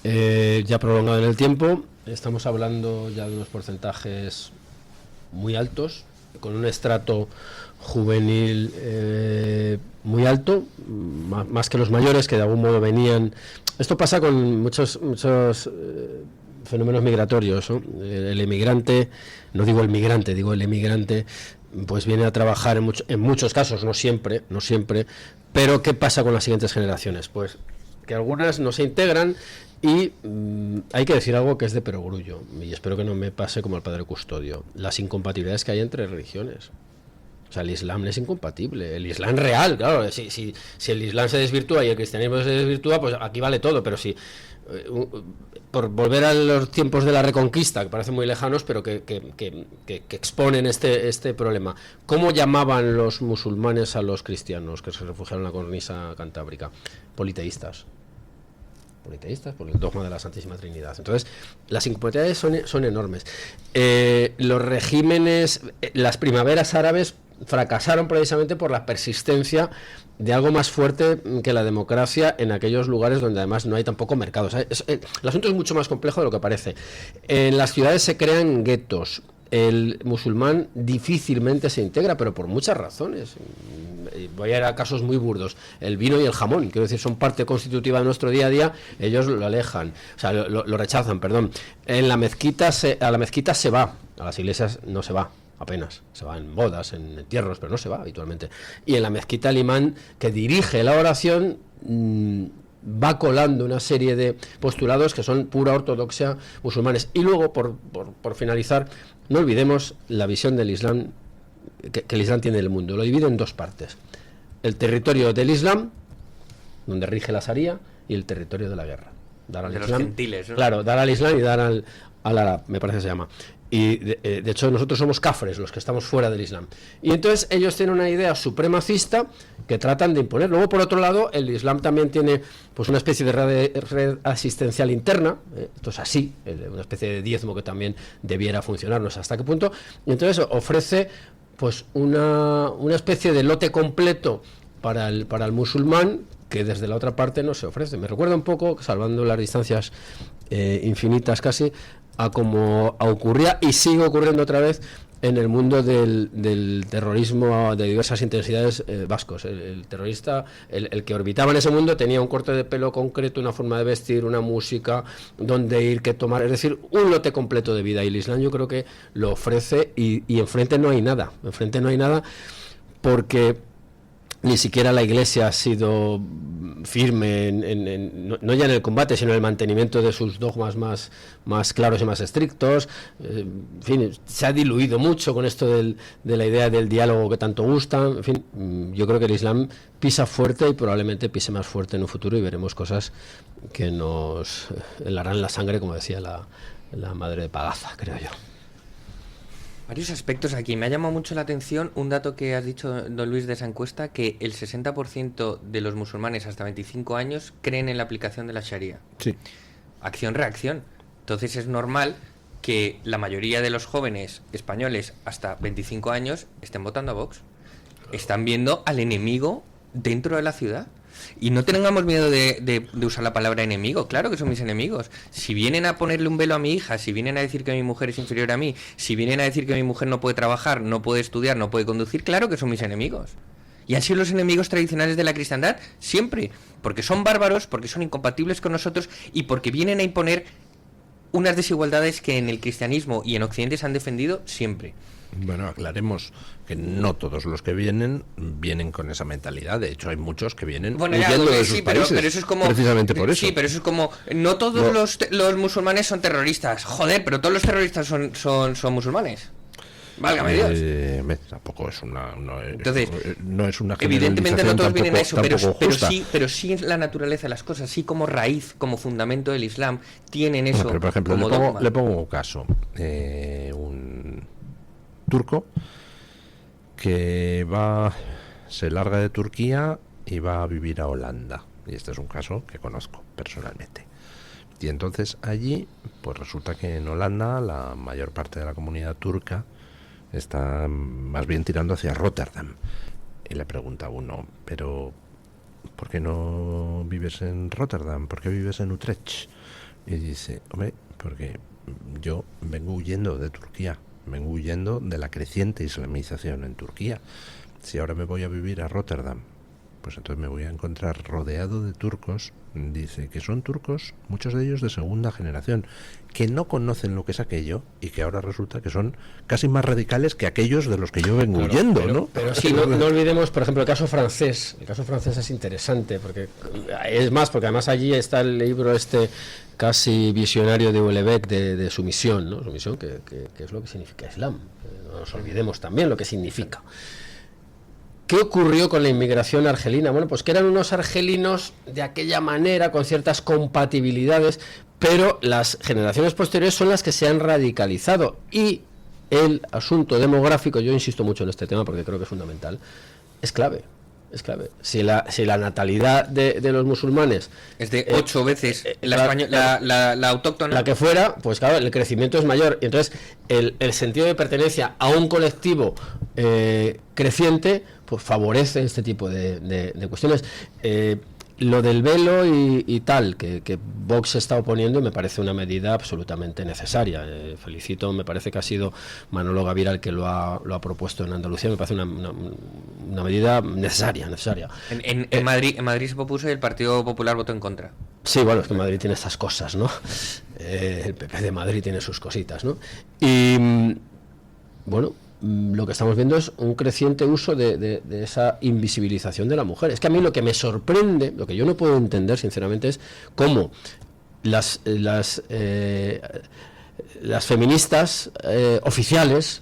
ya prolongada en el tiempo. Estamos hablando ya de unos porcentajes muy altos, con un estrato juvenil muy alto, más que los mayores, que de algún modo venían. Esto pasa con muchos fenómenos migratorios, ¿no? El emigrante, no digo el migrante, digo el emigrante, pues viene a trabajar en muchos casos, no siempre, pero ¿qué pasa con las siguientes generaciones? Pues que algunas no se integran y hay que decir algo que es de perogrullo, y espero que no me pase como al padre Custodio, las incompatibilidades que hay entre religiones. O sea, el Islam es incompatible. El Islam real, claro. Si el Islam se desvirtúa y el cristianismo se desvirtúa, pues aquí vale todo. Pero si por volver a los tiempos de la Reconquista, que parecen muy lejanos, pero que exponen este problema. ¿Cómo llamaban los musulmanes a los cristianos que se refugiaron en la cornisa cantábrica? Politeístas, por el dogma de la Santísima Trinidad. Entonces, las incompatibilidades son enormes. Los regímenes, las primaveras árabes fracasaron precisamente por la persistencia de algo más fuerte que la democracia en aquellos lugares donde además no hay tampoco mercados. El asunto es mucho más complejo de lo que parece. En las ciudades se crean guetos. El musulmán difícilmente se integra, pero por muchas razones. Voy a ir a casos muy burdos. El vino y el jamón, quiero decir, son parte constitutiva de nuestro día a día. Ellos lo alejan, o sea, lo rechazan, perdón. En la mezquita a la mezquita se va, a las iglesias no se va. Apenas, se va en bodas, en entierros, pero no se va habitualmente. Y en la mezquita el imán que dirige la oración va colando una serie de postulados que son pura ortodoxia musulmanes. Y luego, por finalizar, no olvidemos la visión del Islam que el Islam tiene del mundo. Lo divide en dos partes: el territorio del Islam, donde rige la Sharia, y el territorio de la guerra. Dar al de Islam, los gentiles, ¿no? Claro, dar al Islam y dar al árabe, me parece que se llama. Y de hecho nosotros somos kafres, los que estamos fuera del Islam. Y entonces ellos tienen una idea supremacista que tratan de imponer. Luego, por otro lado, el Islam también tiene pues una especie de red asistencial interna, esto es así, una especie de diezmo que también debiera funcionar, no sé hasta qué punto. Y entonces ofrece pues una especie de lote completo para el musulmán, que desde la otra parte no se ofrece. Me recuerda un poco, salvando las distancias infinitas casi, a como ocurría y sigue ocurriendo otra vez en el mundo del terrorismo de diversas intensidades vascos. El terrorista, el que orbitaba en ese mundo, tenía un corte de pelo concreto, una forma de vestir, una música, dónde ir, qué tomar, es decir, un lote completo de vida. Y el Islam yo creo que lo ofrece y enfrente no hay nada. Enfrente no hay nada porque ni siquiera la Iglesia ha sido firme no ya en el combate, sino en el mantenimiento de sus dogmas más claros y más estrictos. En fin, se ha diluido mucho con esto de la idea del diálogo que tanto gusta. En fin, yo creo que el Islam pisa fuerte y probablemente pise más fuerte en un futuro, y veremos cosas que nos helarán la sangre, como decía la madre de Pagaza, creo yo. Varios aspectos aquí. Me ha llamado mucho la atención un dato que has dicho, don Luis, de esa encuesta, que el 60% de los musulmanes hasta 25 años creen en la aplicación de la Sharia. Sí. Acción-reacción. Entonces es normal que la mayoría de los jóvenes españoles hasta 25 años estén votando a Vox. Están viendo al enemigo dentro de la ciudad. Y no tengamos miedo de usar la palabra enemigo. Claro que son mis enemigos. Si vienen a ponerle un velo a mi hija, si vienen a decir que mi mujer es inferior a mí, si vienen a decir que mi mujer no puede trabajar, no puede estudiar, no puede conducir, claro que son mis enemigos. Y han sido los enemigos tradicionales de la cristiandad siempre, porque son bárbaros, porque son incompatibles con nosotros y porque vienen a imponer unas desigualdades que en el cristianismo y en Occidente se han defendido siempre. Bueno, aclaremos que no todos los que vienen con esa mentalidad. De hecho, hay muchos que vienen huyendo de sus países, pero eso es como, precisamente por eso. Sí, pero eso es como, no todos los musulmanes son terroristas. Joder, pero todos los terroristas son musulmanes. Válgame Dios. Tampoco es Entonces, no es una evidentemente no todos vienen a eso, pero sí en la naturaleza de las cosas, sí como raíz, como fundamento del Islam, tienen eso. Pero por ejemplo, como le pongo un caso. Un turco que se larga de Turquía y va a vivir a Holanda, y este es un caso que conozco personalmente. Y entonces allí pues resulta que en Holanda la mayor parte de la comunidad turca está más bien tirando hacia Rotterdam, y le pregunta a uno: pero ¿por qué no vives en Rotterdam? ¿Por qué vives en Utrecht? Y dice: hombre, porque yo vengo huyendo de Turquía, vengo huyendo de la creciente islamización en Turquía. Si ahora me voy a vivir a Rotterdam, pues entonces me voy a encontrar rodeado de turcos, dice, que son turcos, muchos de ellos de segunda generación, que no conocen lo que es aquello y que ahora resulta que son casi más radicales que aquellos de los que yo vengo huyendo, ¿no? Pero sí, no olvidemos, por ejemplo, el caso francés. El caso francés es interesante, porque es más, porque además allí está el libro casi visionario de Houellebecq de sumisión, ¿no? Sumisión, que es lo que significa Islam. No nos olvidemos también lo que significa. ¿qué ocurrió con la inmigración argelina? Bueno, pues que eran unos argelinos de aquella manera, con ciertas compatibilidades, pero las generaciones posteriores son las que se han radicalizado. Y el asunto demográfico, yo insisto mucho en este tema porque creo que es fundamental, es clave. Es clave. Si la natalidad de los musulmanes es de 8 veces la autóctona, la que fuera, pues claro, el crecimiento es mayor. Y entonces el sentido de pertenencia a un colectivo creciente, pues favorece este tipo de cuestiones. Lo del velo y tal, que Vox se está oponiendo, me parece una medida absolutamente necesaria. Felicito, me parece que ha sido Manolo Gavira el que lo ha propuesto en Andalucía, me parece una medida necesaria. En Madrid se propuso y el Partido Popular votó en contra. Sí, bueno, es que Madrid tiene estas cosas, ¿no? El PP de Madrid tiene sus cositas, ¿no? Y bueno, lo que estamos viendo es un creciente uso de esa invisibilización de la mujer. Es que a mí lo que me sorprende, lo que yo no puedo entender sinceramente, es cómo las feministas oficiales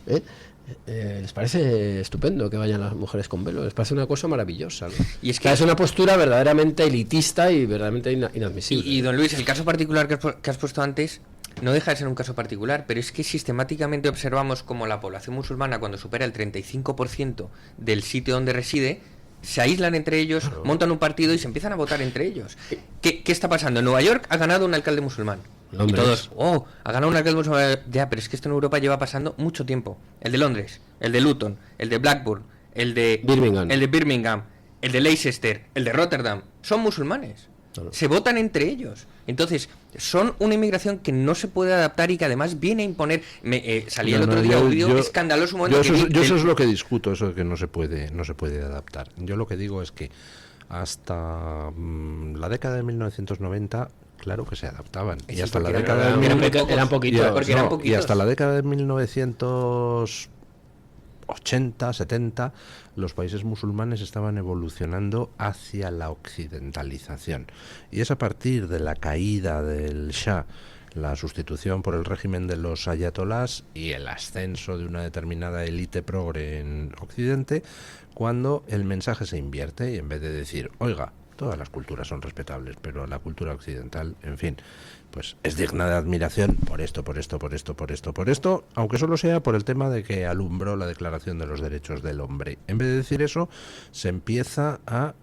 les parece estupendo que vayan las mujeres con velo, les parece una cosa maravillosa, ¿no? Y es que es una postura verdaderamente elitista y verdaderamente inadmisible. Y don Luis, el caso particular que has puesto antes no deja de ser un caso particular, pero es que sistemáticamente observamos como la población musulmana, cuando supera el 35% del sitio donde reside, se aíslan entre ellos, montan un partido y se empiezan a votar entre ellos. ¿Qué está pasando? En Nueva York ha ganado un alcalde musulmán. Y todos, ha ganado un alcalde musulmán. Ya, pero es que esto en Europa lleva pasando mucho tiempo. El de Londres, el de Luton, el de Blackburn, el de Birmingham, el de Leicester, el de Rotterdam, son musulmanes. Se votan entre ellos. Entonces, son una inmigración que no se puede adaptar y que además viene a imponer. Salía el otro día un vídeo escandaloso. Yo eso es lo que discuto, eso de que no se puede adaptar. Yo lo que digo es que hasta la década de 1990, claro que se adaptaban. Y hasta la década de eran poquitos. Y hasta la década de 1980, 70, los países musulmanes estaban evolucionando hacia la occidentalización. Y es a partir de la caída del Shah, la sustitución por el régimen de los ayatolás y el ascenso de una determinada élite progre en Occidente, cuando el mensaje se invierte y en vez de decir, oiga, todas las culturas son respetables, pero la cultura occidental, en fin, pues es digna de admiración por esto, aunque solo sea por el tema de que alumbró la Declaración de los Derechos del Hombre. En vez de decir eso, se empieza a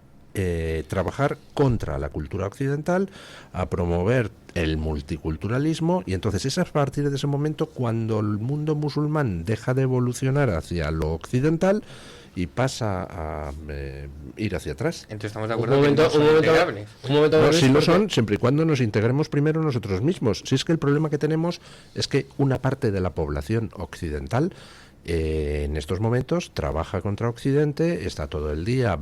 trabajar contra la cultura occidental, a promover el multiculturalismo, y entonces es a partir de ese momento cuando el mundo musulmán deja de evolucionar hacia lo occidental y pasa a ir hacia atrás. Entonces estamos de acuerdo que no son integrables. No, si no son, siempre y cuando nos integremos primero nosotros mismos. Si es que el problema que tenemos es que una parte de la población occidental en estos momentos trabaja contra Occidente, está todo el día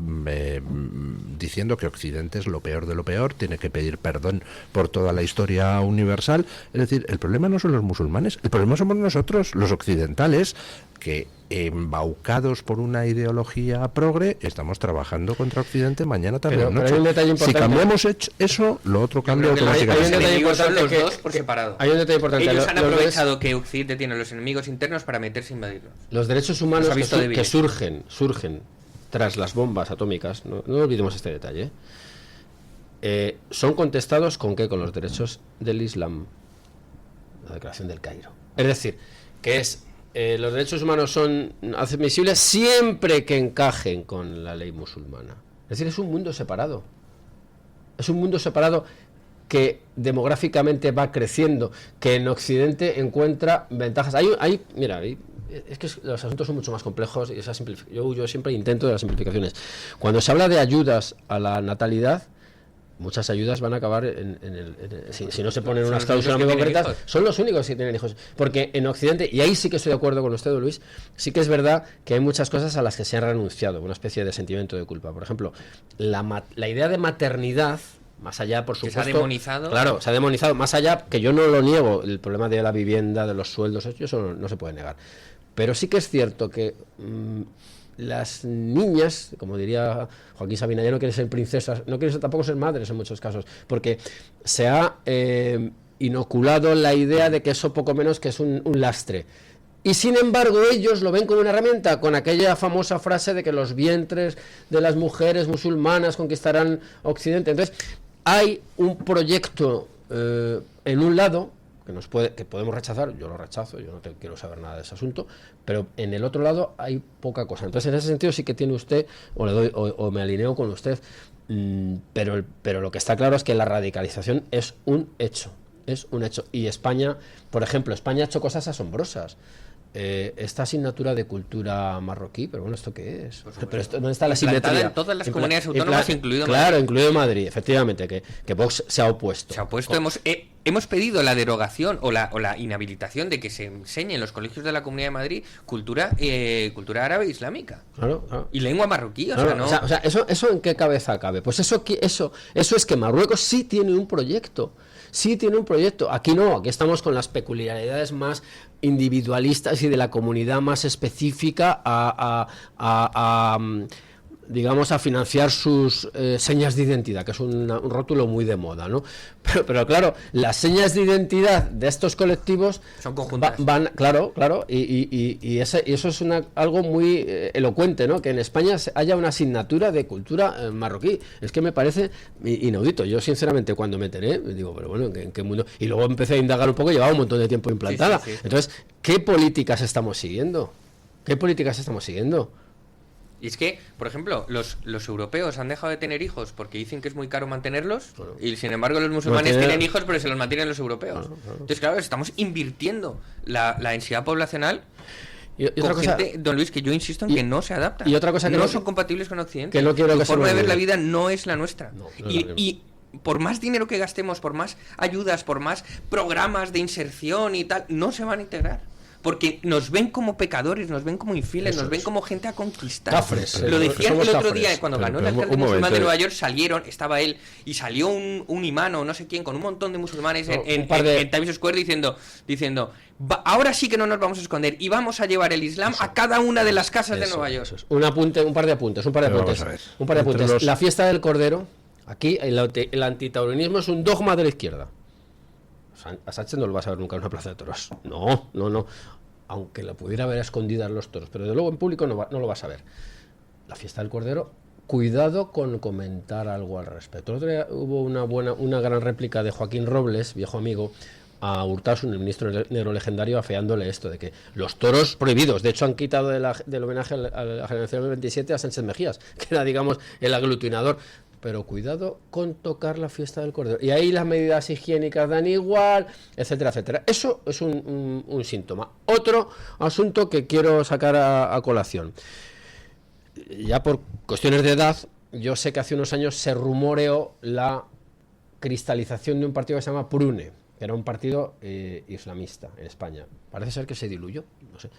diciendo que Occidente es lo peor de lo peor, tiene que pedir perdón por toda la historia universal. Es decir, el problema no son los musulmanes, el problema somos nosotros, los occidentales, que embaucados por una ideología progre estamos trabajando contra Occidente mañana, tarde o noche. Si cambiamos eso, lo otro cambia automáticamente. Los enemigos son los dos por separado. Hay un detalle importante. Ellos han aprovechado que Occidente tiene los enemigos internos para meterse e invadirlos. Los derechos humanos que surgen tras las bombas atómicas, no olvidemos este detalle, son contestados ¿con qué? Con los derechos del Islam, la Declaración del Cairo. Es decir, que los derechos humanos son admisibles siempre que encajen con la ley musulmana. Es decir, es un mundo separado. Es un mundo separado que demográficamente va creciendo, que en Occidente encuentra ventajas. Mira, es que los asuntos son mucho más complejos y yo siempre intento de las simplificaciones. Cuando se habla de ayudas a la natalidad, muchas ayudas van a acabar si no se ponen unas cláusulas muy concretas, son los únicos que tienen hijos. Porque en Occidente, y ahí sí que estoy de acuerdo con usted, Luis, sí que es verdad que hay muchas cosas a las que se ha renunciado, una especie de sentimiento de culpa. Por ejemplo, la idea de maternidad, más allá, por supuesto, se ha demonizado. Claro, se ha demonizado, más allá, que yo no lo niego, el problema de la vivienda, de los sueldos, eso no se puede negar. Pero sí que es cierto que las niñas, como diría Joaquín Sabina, ya no quieren ser princesas, no quieren tampoco ser madres en muchos casos, porque se ha inoculado la idea de que eso poco menos que es un lastre. Y sin embargo ellos lo ven como una herramienta, con aquella famosa frase de que los vientres de las mujeres musulmanas conquistarán Occidente. Entonces hay un proyecto en un lado que podemos rechazar, yo lo rechazo, yo no quiero saber nada de ese asunto, pero en el otro lado hay poca cosa. Entonces en ese sentido sí que tiene usted, o me alineo con usted, pero lo que está claro es que la radicalización es un hecho. Y España, por ejemplo, España ha hecho cosas asombrosas. Esta asignatura de cultura marroquí, pero bueno, ¿esto qué es? Pero ¿dónde está la simetría? En todas las comunidades autónomas, incluido Madrid. Claro, incluido Madrid, efectivamente, que Vox se ha opuesto. Hemos pedido la derogación o la inhabilitación de que se enseñe en los colegios de la Comunidad de Madrid cultura árabe e islámica. Claro. Y lengua marroquí, o sea, ¿eso en qué cabeza cabe? Pues eso es que Marruecos sí tiene un proyecto. Aquí no, aquí estamos con las peculiaridades más individualistas y de la comunidad más específica digamos, a financiar sus señas de identidad, que es un rótulo muy de moda, ¿no? Pero claro, las señas de identidad de estos colectivos son conjuntas. Claro, y eso es algo muy elocuente, ¿no? Que en España haya una asignatura de cultura marroquí. Es que me parece inaudito. Yo, sinceramente, cuando me enteré, digo, pero bueno, ¿en qué mundo? Y luego empecé a indagar un poco, llevaba un montón de tiempo implantada. Sí. Entonces, ¿qué políticas estamos siguiendo? Y es que, por ejemplo, los europeos han dejado de tener hijos porque dicen que es muy caro mantenerlos, y sin embargo los musulmanes tienen hijos pero se los mantienen los europeos. Entonces, claro, estamos invirtiendo la densidad poblacional y otra cosa, gente, don Luis, que yo insisto en que no se adapta. Y otra cosa que no son compatibles con Occidente. Que no quiero que su forma de ver la vida no es la nuestra. Y por más dinero que gastemos, por más ayudas, por más programas de inserción y tal, no se van a integrar. Porque nos ven como pecadores, nos ven como infieles, nos ven como gente a conquistar. Cafres, lo decían el otro día, cuando ganó el alcalde musulmán de Nueva York, estaba él, y salió un imán o no sé quién, con un montón de musulmanes en Times Square diciendo ahora sí que no nos vamos a esconder y vamos a llevar el Islam a cada una de las casas de Nueva York. Un par de apuntes. La fiesta del Cordero, aquí el antitaurinismo es un dogma de la izquierda. A Sánchez no lo vas a ver nunca en una plaza de toros. No. Aunque lo pudiera ver a escondidas los toros, pero de luego en público no lo vas a ver. La fiesta del Cordero, cuidado con comentar algo al respecto. El otro día hubo una gran réplica de Joaquín Robles, viejo amigo, a Urtasun, el ministro negro legendario, afeándole esto de que los toros prohibidos. De hecho, han quitado del homenaje a la generación del 27 a Sánchez Mejías, que era, digamos, el aglutinador. Pero cuidado con tocar la fiesta del Cordero. Y ahí las medidas higiénicas dan igual, etcétera, etcétera. Eso es un síntoma. Otro asunto que quiero sacar a colación. Ya por cuestiones de edad, yo sé que hace unos años se rumoreó la cristalización de un partido que se llama Prune, que era un partido islamista en España. Parece ser que se diluyó, no sé.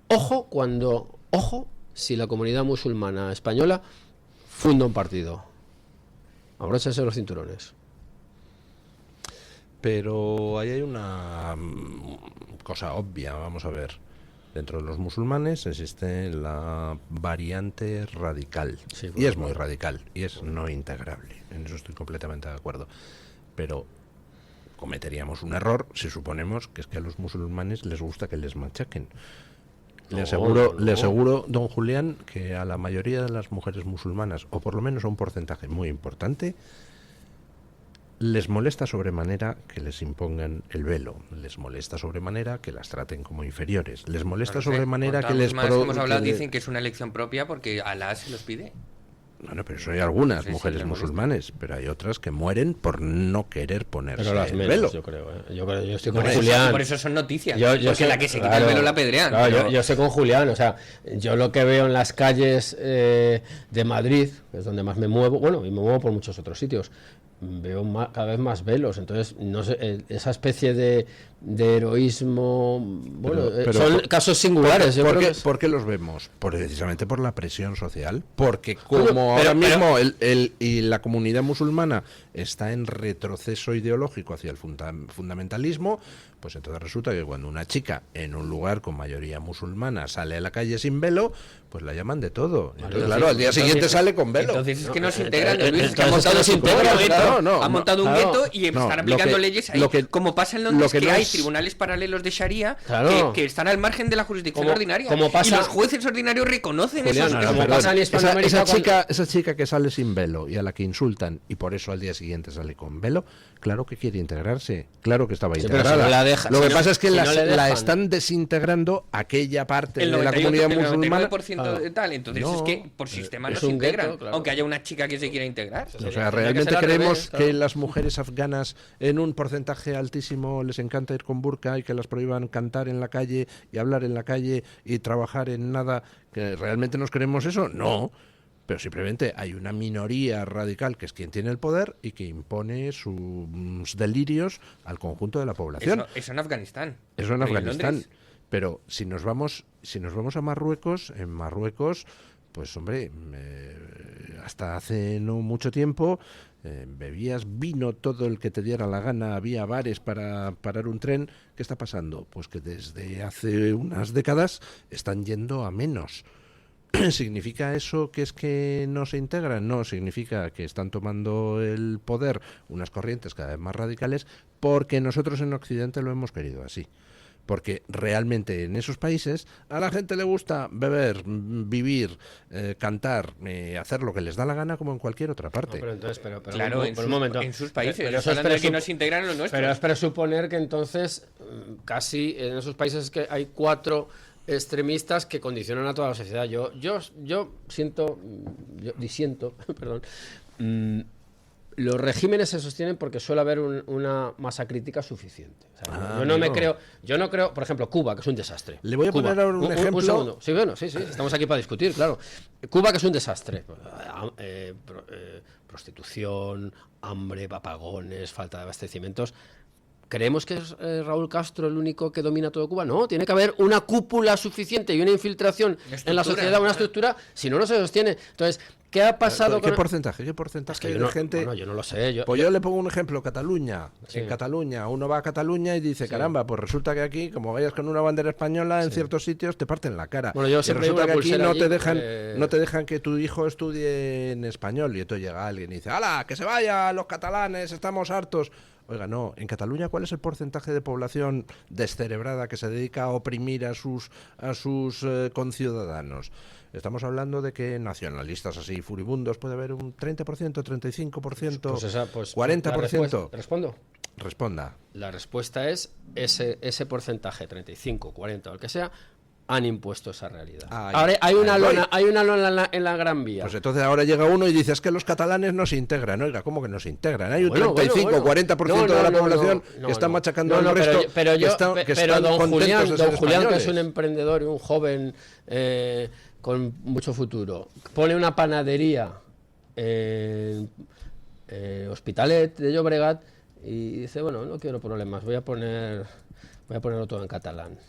Ojo, si la comunidad musulmana española funda un partido. Abróchense los cinturones. Pero ahí hay una cosa obvia, vamos a ver. Dentro de los musulmanes existe la variante radical. Sí, y es muy radical, y es no integrable. En eso estoy completamente de acuerdo. Pero cometeríamos un error si suponemos que es que a los musulmanes les gusta que les machaquen. Le aseguro, don Julián, que a la mayoría de las mujeres musulmanas, o por lo menos a un porcentaje muy importante, les molesta sobremanera que les impongan el velo, les molesta sobremanera que las traten como inferiores, les molesta sobremanera que les... hemos hablado, dicen que es una elección propia porque Alá se los pide. Bueno, pero eso hay algunas mujeres musulmanes, pero hay otras que mueren por no querer ponerse el velo. Yo creo, yo estoy con Julián. Por eso son noticias, porque la que se quita el velo la apedrean. Claro, yo estoy con Julián, o sea, yo lo que veo en las calles de Madrid, que es donde más me muevo, bueno, y me muevo por muchos otros sitios, veo cada vez más velos, entonces no sé, esa especie de heroísmo, bueno, pero son casos singulares. ¿Por qué los vemos? Precisamente por la presión social, porque ahora mismo y la comunidad musulmana está en retroceso ideológico hacia el fundamentalismo, pues entonces resulta que cuando una chica en un lugar con mayoría musulmana sale a la calle sin velo, pues la llaman de todo. Entonces, claro, al día siguiente sale con velo. Entonces es que no se integran, han montado un gueto y están aplicando leyes ahí, como pasa en Londres, que hay hay tribunales paralelos de Sharia Claro. que están al margen de la jurisdicción Como- ordinaria. como pasa- y los jueces ordinarios reconocen Julián, esos... no, esos- como pasa en Hispanoamérica esa chica que sale sin velo y a la que insultan y por eso al día siguiente sale con velo, claro que quiere integrarse, claro que estaba Sí, pero integrada. si no la deja- Lo si que no- pasa es que si la no le dejan. están desintegrando aquella parte el de la 98, comunidad el musulmana. 99% de tal. Entonces No, es que por sistema no es se un integran, gueto, claro. aunque haya una chica que se quiera integrar. O Tendría sea, que realmente ser al creemos revés, claro. que las mujeres afganas en un porcentaje altísimo les encanta ir con burka y que las prohíban cantar en la calle y hablar en la calle y trabajar en nada. ¿Que realmente nos creemos eso? No. Pero simplemente hay una minoría radical que es quien tiene el poder y que impone sus delirios al conjunto de la población. Eso en Afganistán. Eso en Pero ¿y Afganistán. Londres? Pero si nos vamos a Marruecos, en Marruecos, pues hombre, hasta hace no mucho tiempo bebías vino todo el que te diera la gana, había bares para parar un tren. ¿Qué está pasando? Pues que desde hace unas décadas están yendo a menos. ¿Significa eso que es que no se integran? No, significa que están tomando el poder unas corrientes cada vez más radicales porque nosotros en Occidente lo hemos querido así. Porque realmente en esos países a la gente le gusta beber, vivir, cantar, hacer lo que les da la gana como en cualquier otra parte. No, pero entonces, pero Claro, un momento. en sus países. Pero Eso eso es hablando de que presup- no se integran los nuestros. Pero es presuponer que entonces casi en esos países que hay 4 extremistas que condicionan a toda la sociedad. Yo disiento, perdón. Los regímenes se sostienen porque suele haber una masa crítica suficiente. O sea, yo no creo, por ejemplo, Cuba, que es un desastre. Le voy a Cuba. poner ahora un ejemplo. Un segundo. Sí, bueno, sí, estamos aquí para discutir, claro. Cuba, que es un desastre. Prostitución, hambre, apagones, falta de abastecimientos. ¿Creemos que es Raúl Castro el único que domina todo Cuba? No, tiene que haber una cúpula suficiente y una infiltración en la sociedad, una estructura, si no, no se sostiene. Entonces, ¿qué ha pasado ¿Qué con...? porcentaje? ¿Qué Es porcentaje que de gente? Bueno, yo no lo sé. Pues yo le pongo un ejemplo, Cataluña. Sí. En Cataluña, uno va a Cataluña y dice, Sí. caramba, pues resulta que aquí, como vayas con una bandera española, en ciertos sitios te parten la cara. Bueno, yo y siempre resulta llevo que una aquí pulsera no allí, no te dejan que tu hijo estudie en español. Y entonces llega alguien y dice, ¡hala, que se vayan los catalanes, estamos hartos! Oiga, no, en Cataluña, ¿cuál es el porcentaje de población descerebrada que se dedica a oprimir a sus conciudadanos? Estamos hablando de que nacionalistas así furibundos puede haber un 30%, 35%, 40%. ¿Respondo? Responda. La respuesta es ese porcentaje, 35, 40 o el que sea, han impuesto esa realidad. Ahora hay una lona en la Gran Vía. Pues entonces ahora llega uno y dice, es que los catalanes no se integran. Oiga, ¿cómo que no se integran? Hay un Bueno, 35, bueno. 40% de la población que está machacando al resto. Pero están don Julián, contentos de ser que es españoles. un emprendedor y un joven con mucho futuro, pone una panadería en Hospitalet de Llobregat y dice, bueno, no quiero problemas, voy a ponerlo todo en catalán.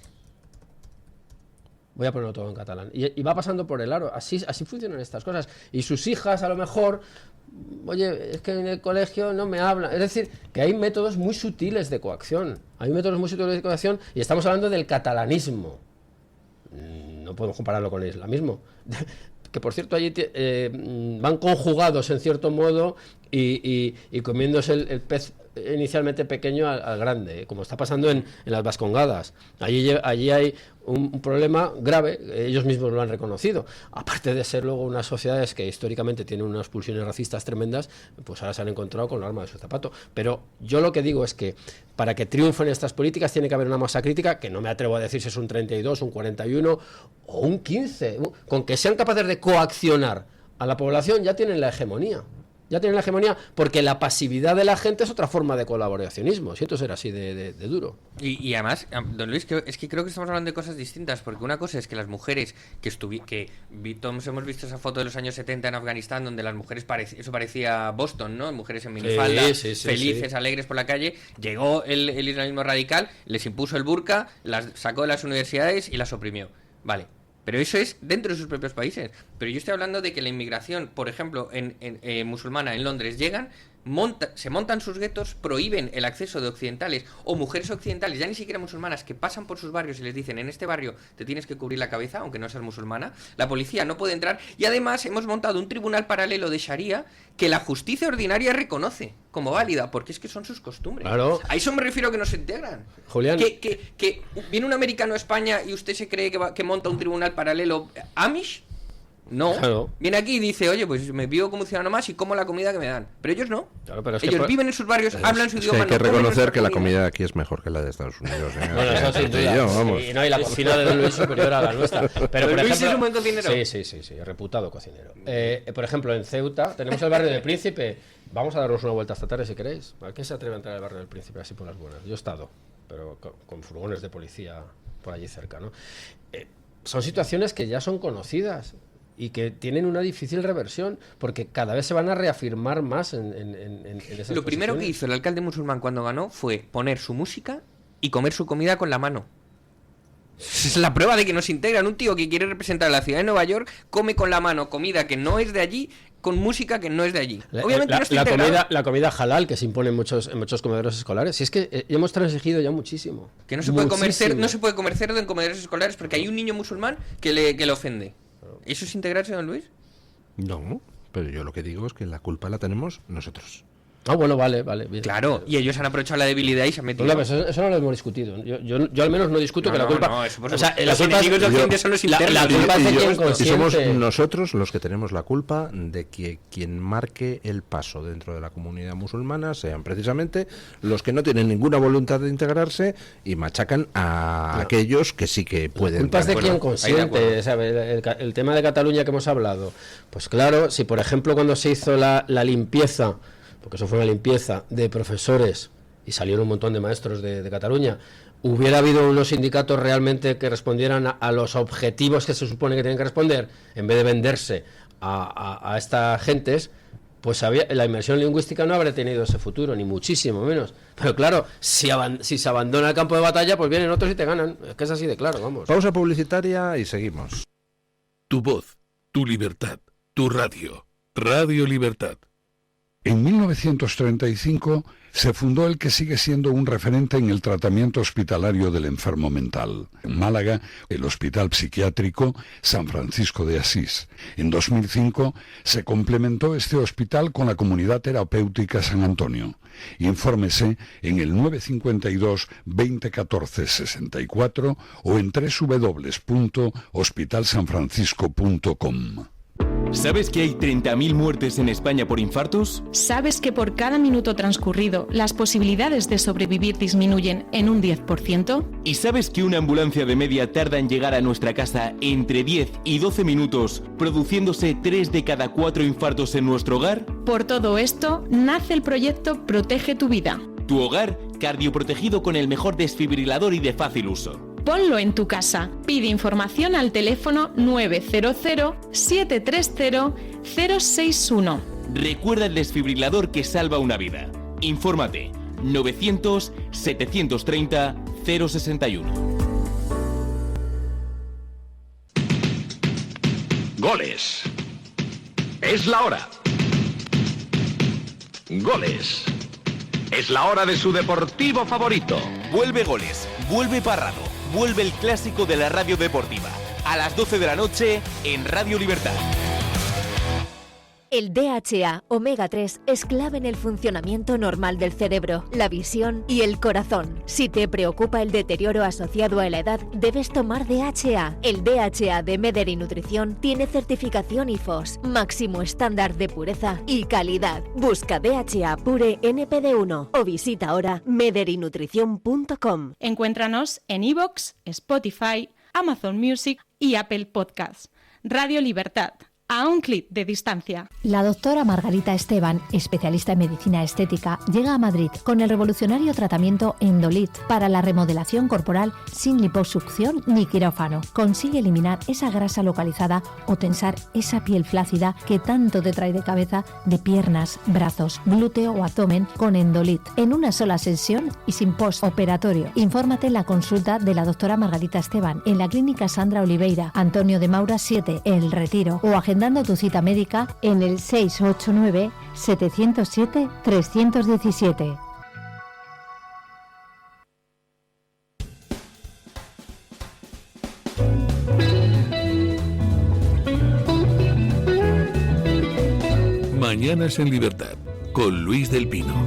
Y va pasando por el aro. Así funcionan estas cosas. Y sus hijas, a lo mejor, oye, es que en el colegio no me hablan. Es decir, que hay métodos muy sutiles de coacción. Y estamos hablando del catalanismo. No podemos compararlo con el islamismo. Que por cierto, allí van conjugados en cierto modo y comiéndose el pez inicialmente pequeño al grande, como está pasando en las Vascongadas. Allí hay un problema grave, ellos mismos lo han reconocido. Aparte de ser luego unas sociedades que históricamente tienen unas pulsiones racistas tremendas, pues ahora se han encontrado con el arma de su zapato. Pero yo lo que digo es que para que triunfen estas políticas tiene que haber una masa crítica, que no me atrevo a decir si es un 32, un 41 o un 15. Con que sean capaces de coaccionar a la población ya tienen la hegemonía. Porque la pasividad de la gente es otra forma de colaboracionismo. Siento ser así de duro. Y además, don Luis, es que creo que estamos hablando de cosas distintas, porque una cosa es que las mujeres todos hemos visto esa foto de los años 70 en Afganistán, donde las mujeres eso parecía Boston, ¿no? Mujeres en minifalda, felices, alegres por la calle. Llegó el islamismo radical, les impuso el burka, las sacó de las universidades y las oprimió. Vale. Pero eso es dentro de sus propios países. Pero yo estoy hablando de que la inmigración, por ejemplo, musulmana en Londres llegan, se montan sus guetos, prohíben el acceso de occidentales o mujeres occidentales, ya ni siquiera musulmanas, que pasan por sus barrios y les dicen: en este barrio te tienes que cubrir la cabeza, aunque no seas musulmana. La policía no puede entrar, y además hemos montado un tribunal paralelo de Sharia que la justicia ordinaria reconoce como válida, porque es que son sus costumbres. Claro. A eso me refiero, que no se integran. Julián. Que viene un americano a España y usted se cree que monta un tribunal paralelo Amish. No, claro. Viene aquí y dice: oye, pues me vivo como un ciudadano más y como la comida que me dan. Pero ellos no. Claro, pero es ellos viven en sus barrios, hablan su idioma. Hay que no comen reconocer que la nuestra comida aquí es mejor que la de Estados Unidos. Bueno, eso sin duda. Y no, y la cocina de Don Luis superior a la nuestra. Pero por Luis ejemplo, es un buen cocinero. Sí, reputado cocinero. Por ejemplo, en Ceuta tenemos el barrio del Príncipe. Vamos a darnos una vuelta esta tarde si queréis. ¿A qué se atreve a entrar al barrio del Príncipe así por las buenas? Yo he estado, pero con furgones de policía por allí cerca, ¿no? Son situaciones que ya son conocidas y que tienen una difícil reversión, porque cada vez se van a reafirmar más en esas Lo primero que hizo el alcalde musulmán cuando ganó fue poner su música y comer su comida con la mano. Es la prueba de que nos integran. Un tío que quiere representar a la ciudad de Nueva York come con la mano comida que no es de allí, con música que no es de allí. Obviamente no está integrado. La comida halal que se impone en muchos comedores escolares. Si es que hemos transigido ya muchísimo. Que no se puede comer cerdo en comedores escolares porque hay un niño musulmán que le ofende. ¿Eso es integrarse, don Luis? No, pero yo lo que digo es que la culpa la tenemos nosotros. Ah, bueno, vale, bien. Claro, y ellos han aprovechado la debilidad y se han metido. No, eso no lo hemos discutido. Yo al menos no discuto que la culpa. No, eso por o sea, los enemigos de Occidente son los internos. La culpa es de quien consiente. Y somos nosotros los que tenemos la culpa de que quien marque el paso dentro de la comunidad musulmana sean precisamente los que no tienen ninguna voluntad de integrarse y machacan a aquellos que sí que pueden. La culpa es de quien consiente. ¿Sabe? El tema de Cataluña que hemos hablado. Pues claro, si por ejemplo cuando se hizo la limpieza, porque eso fue una limpieza de profesores y salieron un montón de maestros de Cataluña, hubiera habido unos sindicatos realmente que respondieran a los objetivos que se supone que tienen que responder, en vez de venderse a estas gentes, pues la inmersión lingüística no habría tenido ese futuro, ni muchísimo menos. Pero claro, si se abandona el campo de batalla, pues vienen otros y te ganan. Es que es así de claro, vamos. Pausa publicitaria y seguimos. Tu voz, tu libertad, tu radio. Radio Libertad. En 1935 se fundó el que sigue siendo un referente en el tratamiento hospitalario del enfermo mental. En Málaga, el Hospital Psiquiátrico San Francisco de Asís. En 2005 se complementó este hospital con la Comunidad Terapéutica San Antonio. Infórmese en el 952 2014 64 o en www.hospitalsanfrancisco.com. ¿Sabes que hay 30.000 muertes en España por infartos? ¿Sabes que por cada minuto transcurrido las posibilidades de sobrevivir disminuyen en un 10%? ¿Y sabes que una ambulancia de media tarda en llegar a nuestra casa entre 10 y 12 minutos, produciéndose 3 de cada 4 infartos en nuestro hogar? Por todo esto, nace el proyecto Protege tu Vida. Tu hogar cardioprotegido con el mejor desfibrilador y de fácil uso. Ponlo en tu casa. Pide información al teléfono 900-730-061. Recuerda el desfibrilador que salva una vida. Infórmate. 900-730-061. Goles. Es la hora. Goles. Es la hora de su deportivo favorito. Vuelve Goles. Vuelve Parrado. Vuelve el clásico de la radio deportiva. A las 12 de la noche en Radio Libertad. El DHA Omega 3 es clave en el funcionamiento normal del cerebro, la visión y el corazón. Si te preocupa el deterioro asociado a la edad, debes tomar DHA. El DHA de Mederi Nutrición tiene certificación IFOS, máximo estándar de pureza y calidad. Busca DHA Pure NPD1 o visita ahora mederinutrición.com. Encuéntranos en iVoox, Spotify, Amazon Music y Apple Podcasts. Radio Libertad. A un clic de distancia. La doctora Margarita Esteban, especialista en medicina estética, llega a Madrid con el revolucionario tratamiento Endolit para la remodelación corporal sin liposucción ni quirófano. Consigue eliminar esa grasa localizada o tensar esa piel flácida que tanto te trae de cabeza, de piernas, brazos, glúteo o abdomen con Endolit. En una sola sesión y sin postoperatorio. Infórmate en la consulta de la doctora Margarita Esteban en la clínica Sandra Oliveira, Antonio de Maura 7, El Retiro, o agenda agendando tu cita médica en el 689 707 317. Mañanas en Libertad, con Luis del Pino.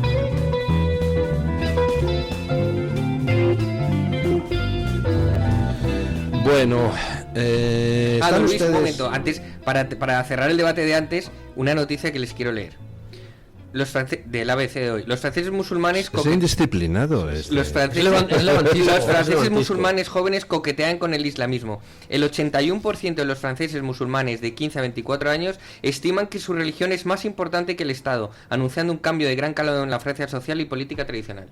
Bueno, Luis, ustedes... un momento, antes, para cerrar el debate de antes, una noticia que les quiero leer. Del ABC de hoy. Los franceses musulmanes... Es indisciplinado. Los franceses musulmanes jóvenes coquetean con el islamismo. El 81% de los franceses musulmanes de 15 a 24 años estiman que su religión es más importante que el Estado, anunciando un cambio de gran calado en la Francia social y política tradicional.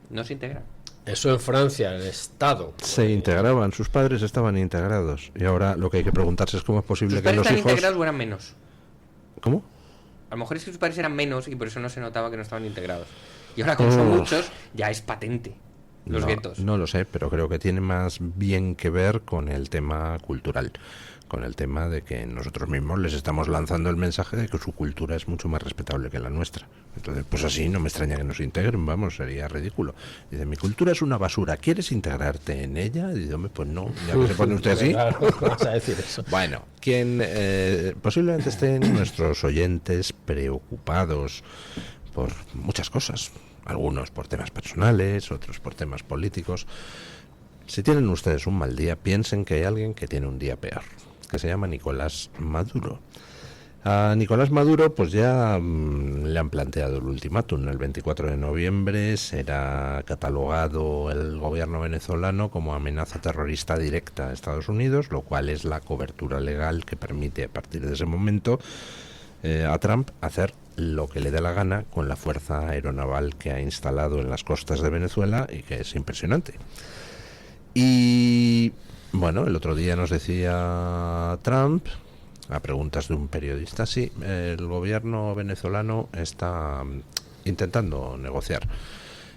No se integra. Eso en Francia, el Estado. Se integraban, sus padres estaban integrados. Y ahora lo que hay que preguntarse es cómo es posible que los hijos... están integrados o eran menos? ¿Cómo? A lo mejor es que sus padres eran menos y por eso no se notaba que no estaban integrados. Y ahora, como son muchos, ya es patente los guetos. No lo sé, pero creo que tiene más bien que ver con el tema cultural, con el tema de que nosotros mismos les estamos lanzando el mensaje de que su cultura es mucho más respetable que la nuestra. Entonces, pues así no me extraña que nos integren, vamos, sería ridículo. Dice, mi cultura es una basura, ¿quieres integrarte en ella? Y dice, hombre, pues no, ya que se pone usted así. Claro, vas a decir eso. Bueno, quien posiblemente estén nuestros oyentes preocupados por muchas cosas, algunos por temas personales, otros por temas políticos. Si tienen ustedes un mal día, piensen que hay alguien que tiene un día peor, que se llama Nicolás Maduro. A Nicolás Maduro pues ya le han planteado el ultimátum. El 24 de noviembre será catalogado el gobierno venezolano como amenaza terrorista directa a Estados Unidos, lo cual es la cobertura legal que permite a partir de ese momento a Trump hacer lo que le dé la gana con la fuerza aeronaval que ha instalado en las costas de Venezuela y que es impresionante. Y bueno, el otro día nos decía Trump, a preguntas de un periodista, sí, el gobierno venezolano está intentando negociar.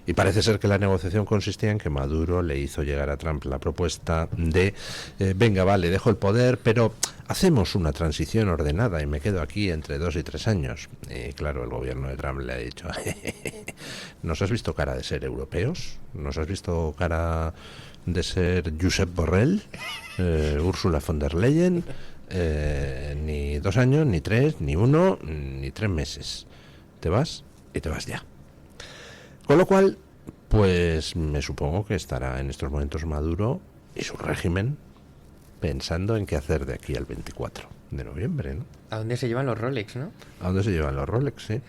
Y parece ser que la negociación consistía en que Maduro le hizo llegar a Trump la propuesta de venga, vale, dejo el poder, pero hacemos una transición ordenada y me quedo aquí entre 2 y 3 años. Y claro, el gobierno de Trump le ha dicho ¿nos has visto cara de ser europeos? ¿Nos has visto cara de ser Josep Borrell, Ursula von der Leyen? Ni 2 años, ni 3, ni 1, ni 3 meses. Te vas y te vas ya. Con lo cual, pues me supongo que estará en estos momentos Maduro y su régimen pensando en qué hacer de aquí al 24 de noviembre, ¿no? ¿A dónde se llevan los Rolex, no? ¿A dónde se llevan los Rolex, sí?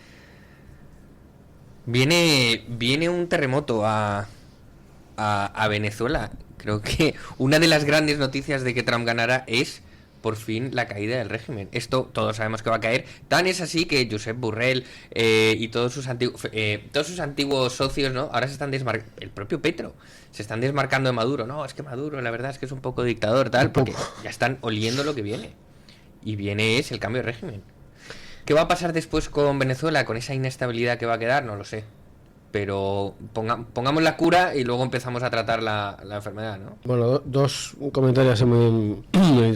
Viene un terremoto a Venezuela. Creo que una de las grandes noticias de que Trump ganara es por fin la caída del régimen. Esto todos sabemos que va a caer. Tan es así que Josep Borrell y todos sus antiguos socios, ¿no? Ahora se están desmarcando. El propio Petro se están desmarcando de Maduro. No, es que Maduro, la verdad es que es un poco dictador, tal, porque ya están oliendo lo que viene. Y viene es el cambio de régimen. ¿Qué va a pasar después con Venezuela? Con esa inestabilidad que va a quedar, no lo sé. Pero pongamos la cura y luego empezamos a tratar la enfermedad, ¿no? Bueno, dos comentarios muy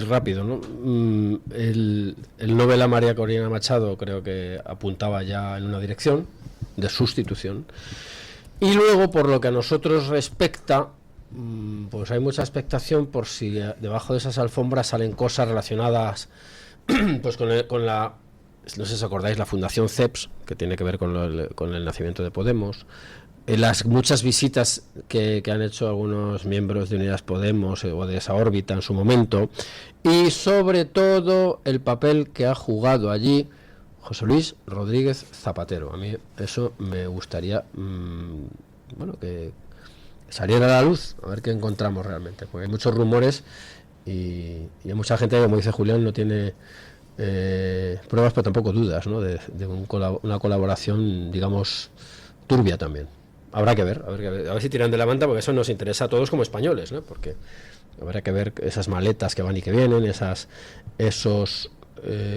rápido, ¿no? El Nobel María Corina Machado creo que apuntaba ya en una dirección de sustitución. Y luego, por lo que a nosotros respecta, pues hay mucha expectación por si debajo de esas alfombras salen cosas relacionadas pues con la... No sé si os acordáis, la Fundación CEPS, que tiene que ver con el nacimiento de Podemos, las muchas visitas que han hecho algunos miembros de Unidas Podemos o de esa órbita en su momento, y sobre todo el papel que ha jugado allí José Luis Rodríguez Zapatero. A mí eso me gustaría que saliera a la luz, a ver qué encontramos realmente, porque hay muchos rumores y hay mucha gente que, como dice Julián, no tiene pruebas pero tampoco dudas, ¿no? de una colaboración, digamos, turbia también. Habrá que ver, a ver si tiran de la manta, porque eso nos interesa a todos como españoles, ¿no? Porque habrá que ver esas maletas que van y que vienen, esos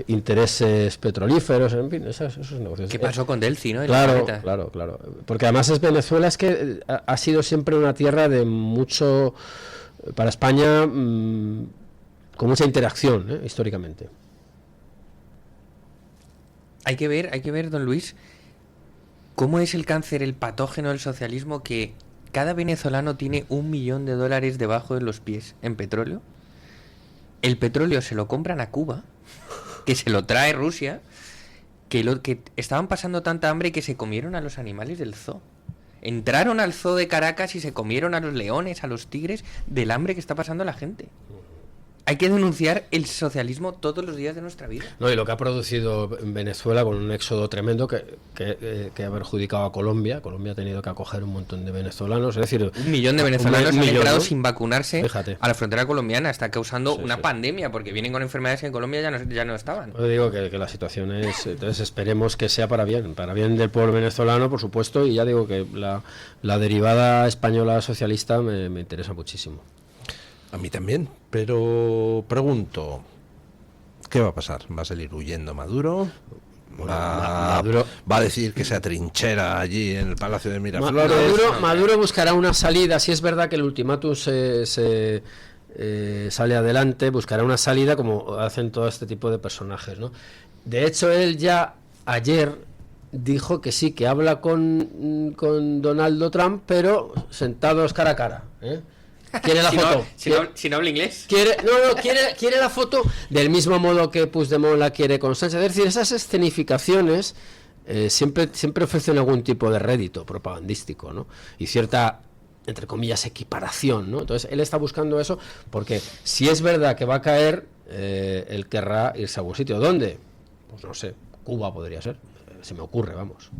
intereses petrolíferos, en fin, esos negocios. ¿Qué pasó con Delcy, no? Claro. Porque además Venezuela es que ha sido siempre una tierra de mucho, para España, con mucha interacción, históricamente. Hay que ver, don Luis, cómo es el cáncer, el patógeno del socialismo, que cada venezolano tiene $1 millón debajo de los pies en petróleo. El petróleo se lo compran a Cuba, que se lo trae Rusia, que estaban pasando tanta hambre que se comieron a los animales del zoo. Entraron al zoo de Caracas y se comieron a los leones, a los tigres, del hambre que está pasando la gente. Hay que denunciar el socialismo todos los días de nuestra vida. No, y lo que ha producido en Venezuela con un éxodo tremendo que ha perjudicado a Colombia. Colombia ha tenido que acoger un montón de venezolanos. Es decir, 1 millón de venezolanos han entrado, ¿no?, sin vacunarse. Fíjate. A la frontera colombiana. Está causando una pandemia, porque vienen con enfermedades que en Colombia ya no estaban. Yo digo que la situación es... Entonces esperemos que sea para bien del pueblo venezolano, por supuesto, y ya digo que la derivada española socialista me interesa muchísimo. A mí también, pero pregunto, ¿qué va a pasar? ¿Va a salir huyendo Maduro? Maduro va a decir que se atrinchera allí en el Palacio de Miraflores? Maduro buscará una salida. Si es verdad que el ultimátum sale adelante, buscará una salida como hacen todo este tipo de personajes, ¿no? De hecho, él ya ayer dijo que sí, que habla con Donald Trump, pero sentados cara a cara, ¿eh? Quiere la foto. Si no habla inglés. Quiere la foto del mismo modo que Puigdemont la quiere con Sánchez. Es decir, esas escenificaciones siempre ofrecen algún tipo de rédito propagandístico, ¿no? Y cierta, entre comillas, equiparación, ¿no? Entonces él está buscando eso porque si es verdad que va a caer, él querrá irse a algún sitio. ¿Dónde? Pues no sé, Cuba podría ser. Se me ocurre, vamos.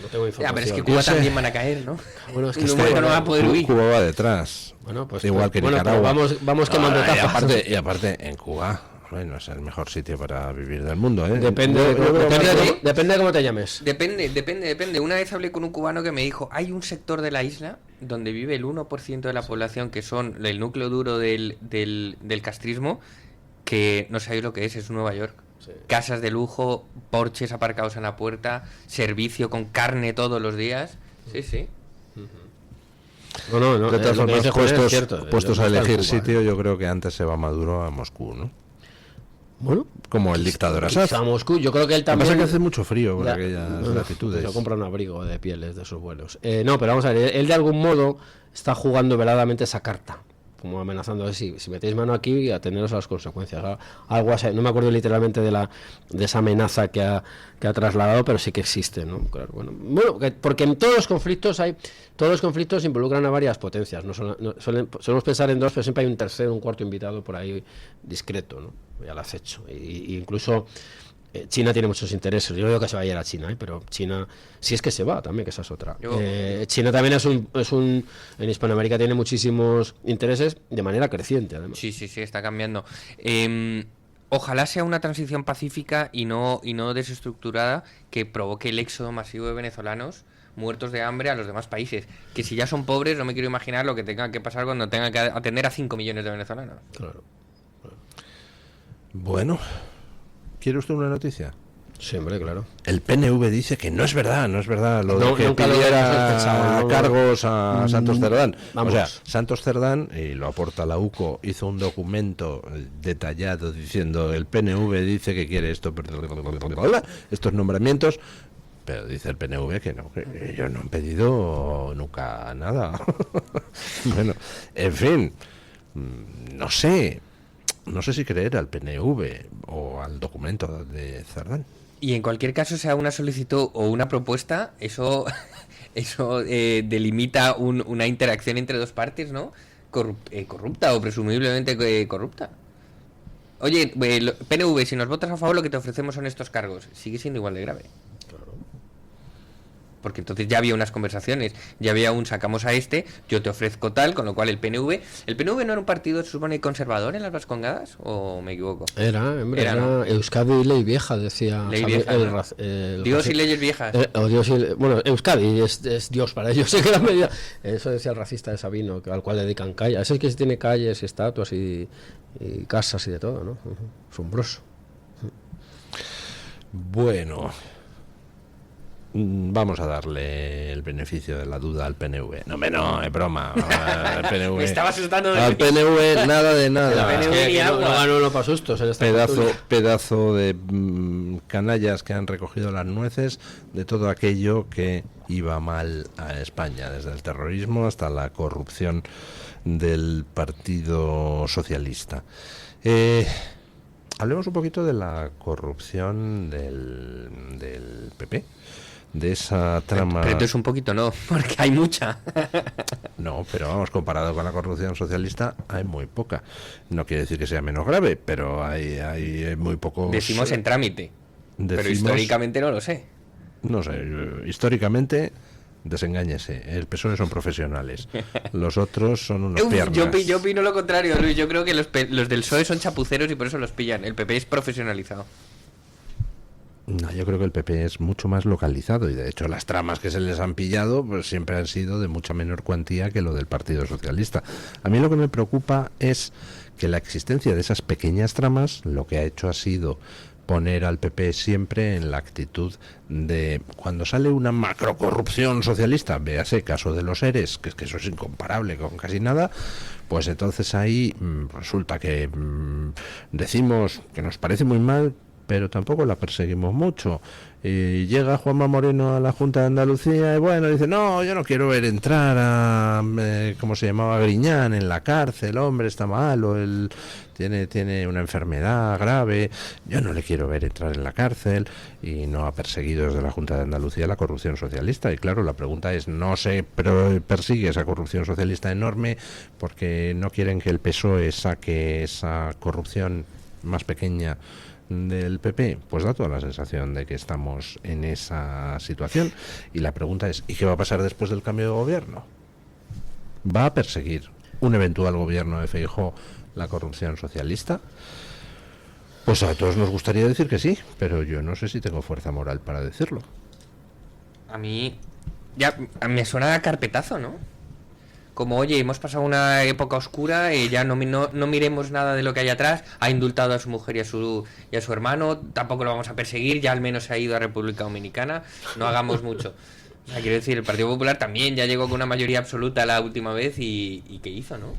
No tengo información. Pero es que Cuba también van a caer, ¿no? Bueno, es que no va a poder huir. Cuba va detrás. Bueno, pues igual que Nicaragua. Vamos quemando tapas. Y aparte, en Cuba, bueno, es el mejor sitio para vivir del mundo, ¿eh? Depende de cómo te llames. Depende. Una vez hablé con un cubano que me dijo, hay un sector de la isla donde vive el 1% de la población, que son el núcleo duro del castrismo, que no sabéis lo que es Nueva York. Sí. Casas de lujo, Porches aparcados en la puerta, servicio con carne todos los días. Sí. No, de todas formas, puestos a elegir sitio, yo creo que antes se va Maduro a Moscú, ¿no? Bueno, como el dictador Assad. A Moscú, yo creo que él también. Pasa que hace mucho frío por aquellas latitudes. Se compra un abrigo de pieles de sus vuelos. No, pero vamos a ver, él de algún modo está jugando veladamente esa carta, como amenazando, si metéis mano aquí, atenderos a las consecuencias. Algo así, no me acuerdo literalmente de esa amenaza que ha trasladado, pero sí que existe, ¿no? Claro, bueno, porque en todos los conflictos involucran a varias potencias. Solemos pensar en dos, pero siempre hay un tercero, un cuarto invitado por ahí discreto, ¿no? Ya lo has hecho. Y incluso China tiene muchos intereses. Yo no digo que se vaya a ir a China, pero China, si es que se va también, que esa es otra. China también en Hispanoamérica tiene muchísimos intereses de manera creciente, además. Sí, está cambiando. Ojalá sea una transición pacífica y no desestructurada, que provoque el éxodo masivo de venezolanos muertos de hambre a los demás países. Que si ya son pobres, no me quiero imaginar lo que tenga que pasar cuando tengan que atender a 5 millones de venezolanos. Claro. Bueno, ¿quiere usted una noticia? Sí, hombre, claro. El PNV dice que no es verdad lo de que pidiera cargos a Santos Cerdán. Vamos. O sea, Santos Cerdán, y lo aporta la UCO, hizo un documento detallado diciendo el PNV dice que quiere estos nombramientos, pero dice el PNV que no, que ellos no han pedido nunca nada. Bueno, en fin, no sé si creer al PNV o al documento de Cerdán. Y en cualquier caso, sea una solicitud o una propuesta, eso delimita una interacción entre dos partes, ¿no? Corrupta o presumiblemente corrupta. Oye, PNV, si nos votas a favor, lo que te ofrecemos son estos cargos. Sigue siendo igual de grave. Porque entonces ya había unas conversaciones, ya había sacamos a yo te ofrezco tal, con lo cual el PNV no era un partido, se supone, conservador en las Vascongadas, ¿o me equivoco? Era Euskadi ley vieja, decía. Ley vieja, Dios y leyes viejas. Euskadi es Dios para ellos, se queda media. Eso decía el racista de Sabino, al cual dedican calles. Eso es que tiene calles, estatuas y casas y de todo, ¿no? Asombroso. Bueno, Vamos a darle el beneficio de la duda al PNV. No, es broma. Al PNV, me estaba asustando al PNV nada de nada. No ganó para sustos en esta pedazo de canallas que han recogido las nueces de todo aquello que iba mal a España, desde el terrorismo hasta la corrupción del Partido Socialista. Hablemos un poquito de la corrupción del PP. De esa trama. Pero entonces un poquito no, porque hay mucha. No, pero vamos, comparado con la corrupción socialista, hay muy poca. No quiere decir que sea menos grave, pero hay muy poco. Decimos en trámite. Pero históricamente no lo sé. No sé, históricamente, desengáñese. El PSOE son profesionales. Los otros son unos piernas. Yo opino lo contrario, Luis. Yo creo que los del PSOE son chapuceros y por eso los pillan. El PP es profesionalizado. No, yo creo que el PP es mucho más localizado y de hecho las tramas que se les han pillado pues siempre han sido de mucha menor cuantía que lo del Partido Socialista. A mí lo que me preocupa es que la existencia de esas pequeñas tramas lo que ha hecho ha sido poner al PP siempre en la actitud de cuando sale una macrocorrupción socialista, véase caso de los ERES, que es que eso es incomparable con casi nada, pues entonces ahí resulta que decimos que nos parece muy mal, pero tampoco la perseguimos mucho. Y llega Juanma Moreno a la Junta de Andalucía y bueno, dice, no, yo no quiero ver entrar a, ¿cómo se llamaba? Griñán en la cárcel, hombre, está malo, él tiene una enfermedad grave, yo no le quiero ver entrar en la cárcel, y no ha perseguido desde la Junta de Andalucía la corrupción socialista. Y claro, la pregunta es, no se persigue esa corrupción socialista enorme porque no quieren que el PSOE saque esa corrupción más pequeña del PP. Pues da toda la sensación de que estamos en esa situación, y la pregunta es, ¿y qué va a pasar después del cambio de gobierno? ¿Va a perseguir un eventual gobierno de Feijóo la corrupción socialista? Pues a todos nos gustaría decir que sí, pero yo no sé si tengo fuerza moral para decirlo. A mí me suena a carpetazo, ¿no? Como, oye, hemos pasado una época oscura, ya no miremos nada de lo que hay atrás, ha indultado a su mujer y a su hermano, tampoco lo vamos a perseguir, ya al menos se ha ido a República Dominicana, no hagamos mucho. O sea, quiero decir, el Partido Popular también ya llegó con una mayoría absoluta la última vez y ¿qué hizo, no?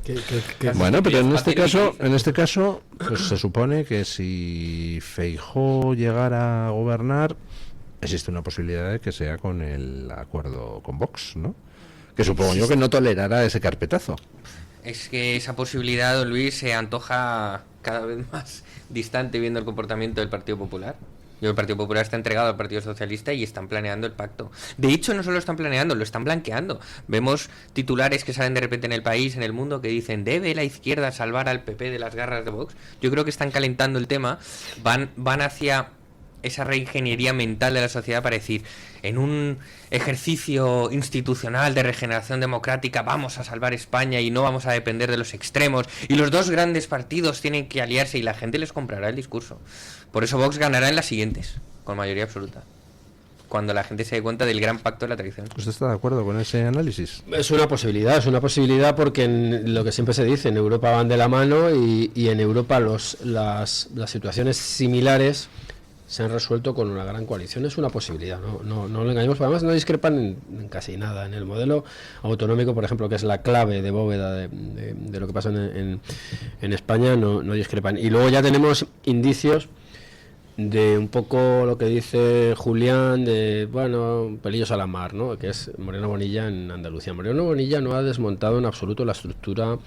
Bueno, pero en este caso pues se supone que si Feijóo llegara a gobernar, existe una posibilidad de que sea con el acuerdo con Vox, ¿no? Que supongo yo que no tolerará ese carpetazo. Es que esa posibilidad, don Luis, se antoja cada vez más distante viendo el comportamiento del Partido Popular. El Partido Popular está entregado al Partido Socialista y están planeando el pacto. De hecho, no solo lo están planeando, lo están blanqueando. Vemos titulares que salen de repente en el país, en el mundo, que dicen, ¿debe la izquierda salvar al PP de las garras de Vox? Yo creo que están calentando el tema, van hacia esa reingeniería mental de la sociedad para decir, en un ejercicio institucional de regeneración democrática vamos a salvar España y no vamos a depender de los extremos, y los dos grandes partidos tienen que aliarse, y la gente les comprará el discurso. Por eso Vox ganará en las siguientes, con mayoría absoluta, cuando la gente se dé cuenta del gran pacto de la traición. ¿Usted está de acuerdo con ese análisis? Es una posibilidad porque en lo que siempre se dice, en Europa van de la mano, y en Europa las situaciones similares se han resuelto con una gran coalición. Es una posibilidad, no lo engañemos, además no discrepan en casi nada. En el modelo autonómico, por ejemplo, que es la clave de bóveda de lo que pasa en España, no discrepan. Y luego ya tenemos indicios de un poco lo que dice Julián, de, bueno, pelillos a la mar, ¿no? Que es Moreno Bonilla en Andalucía. Moreno Bonilla no ha desmontado en absoluto la estructura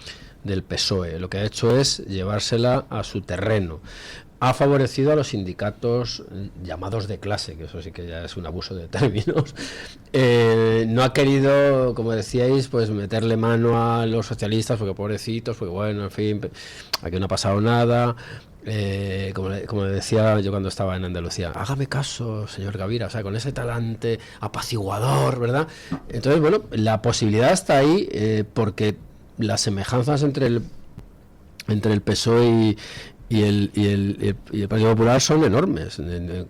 del PSOE, lo que ha hecho es llevársela a su terreno. Ha favorecido a los sindicatos llamados de clase, que eso sí que ya es un abuso de términos. No ha querido, como decíais, pues meterle mano a los socialistas, porque pobrecitos, porque bueno, en fin, aquí no ha pasado nada. Como decía yo cuando estaba en Andalucía, hágame caso, señor Gavira, o sea, con ese talante apaciguador, ¿verdad? Entonces, bueno, la posibilidad está ahí, porque las semejanzas entre el PSOE y el Partido Popular son enormes, en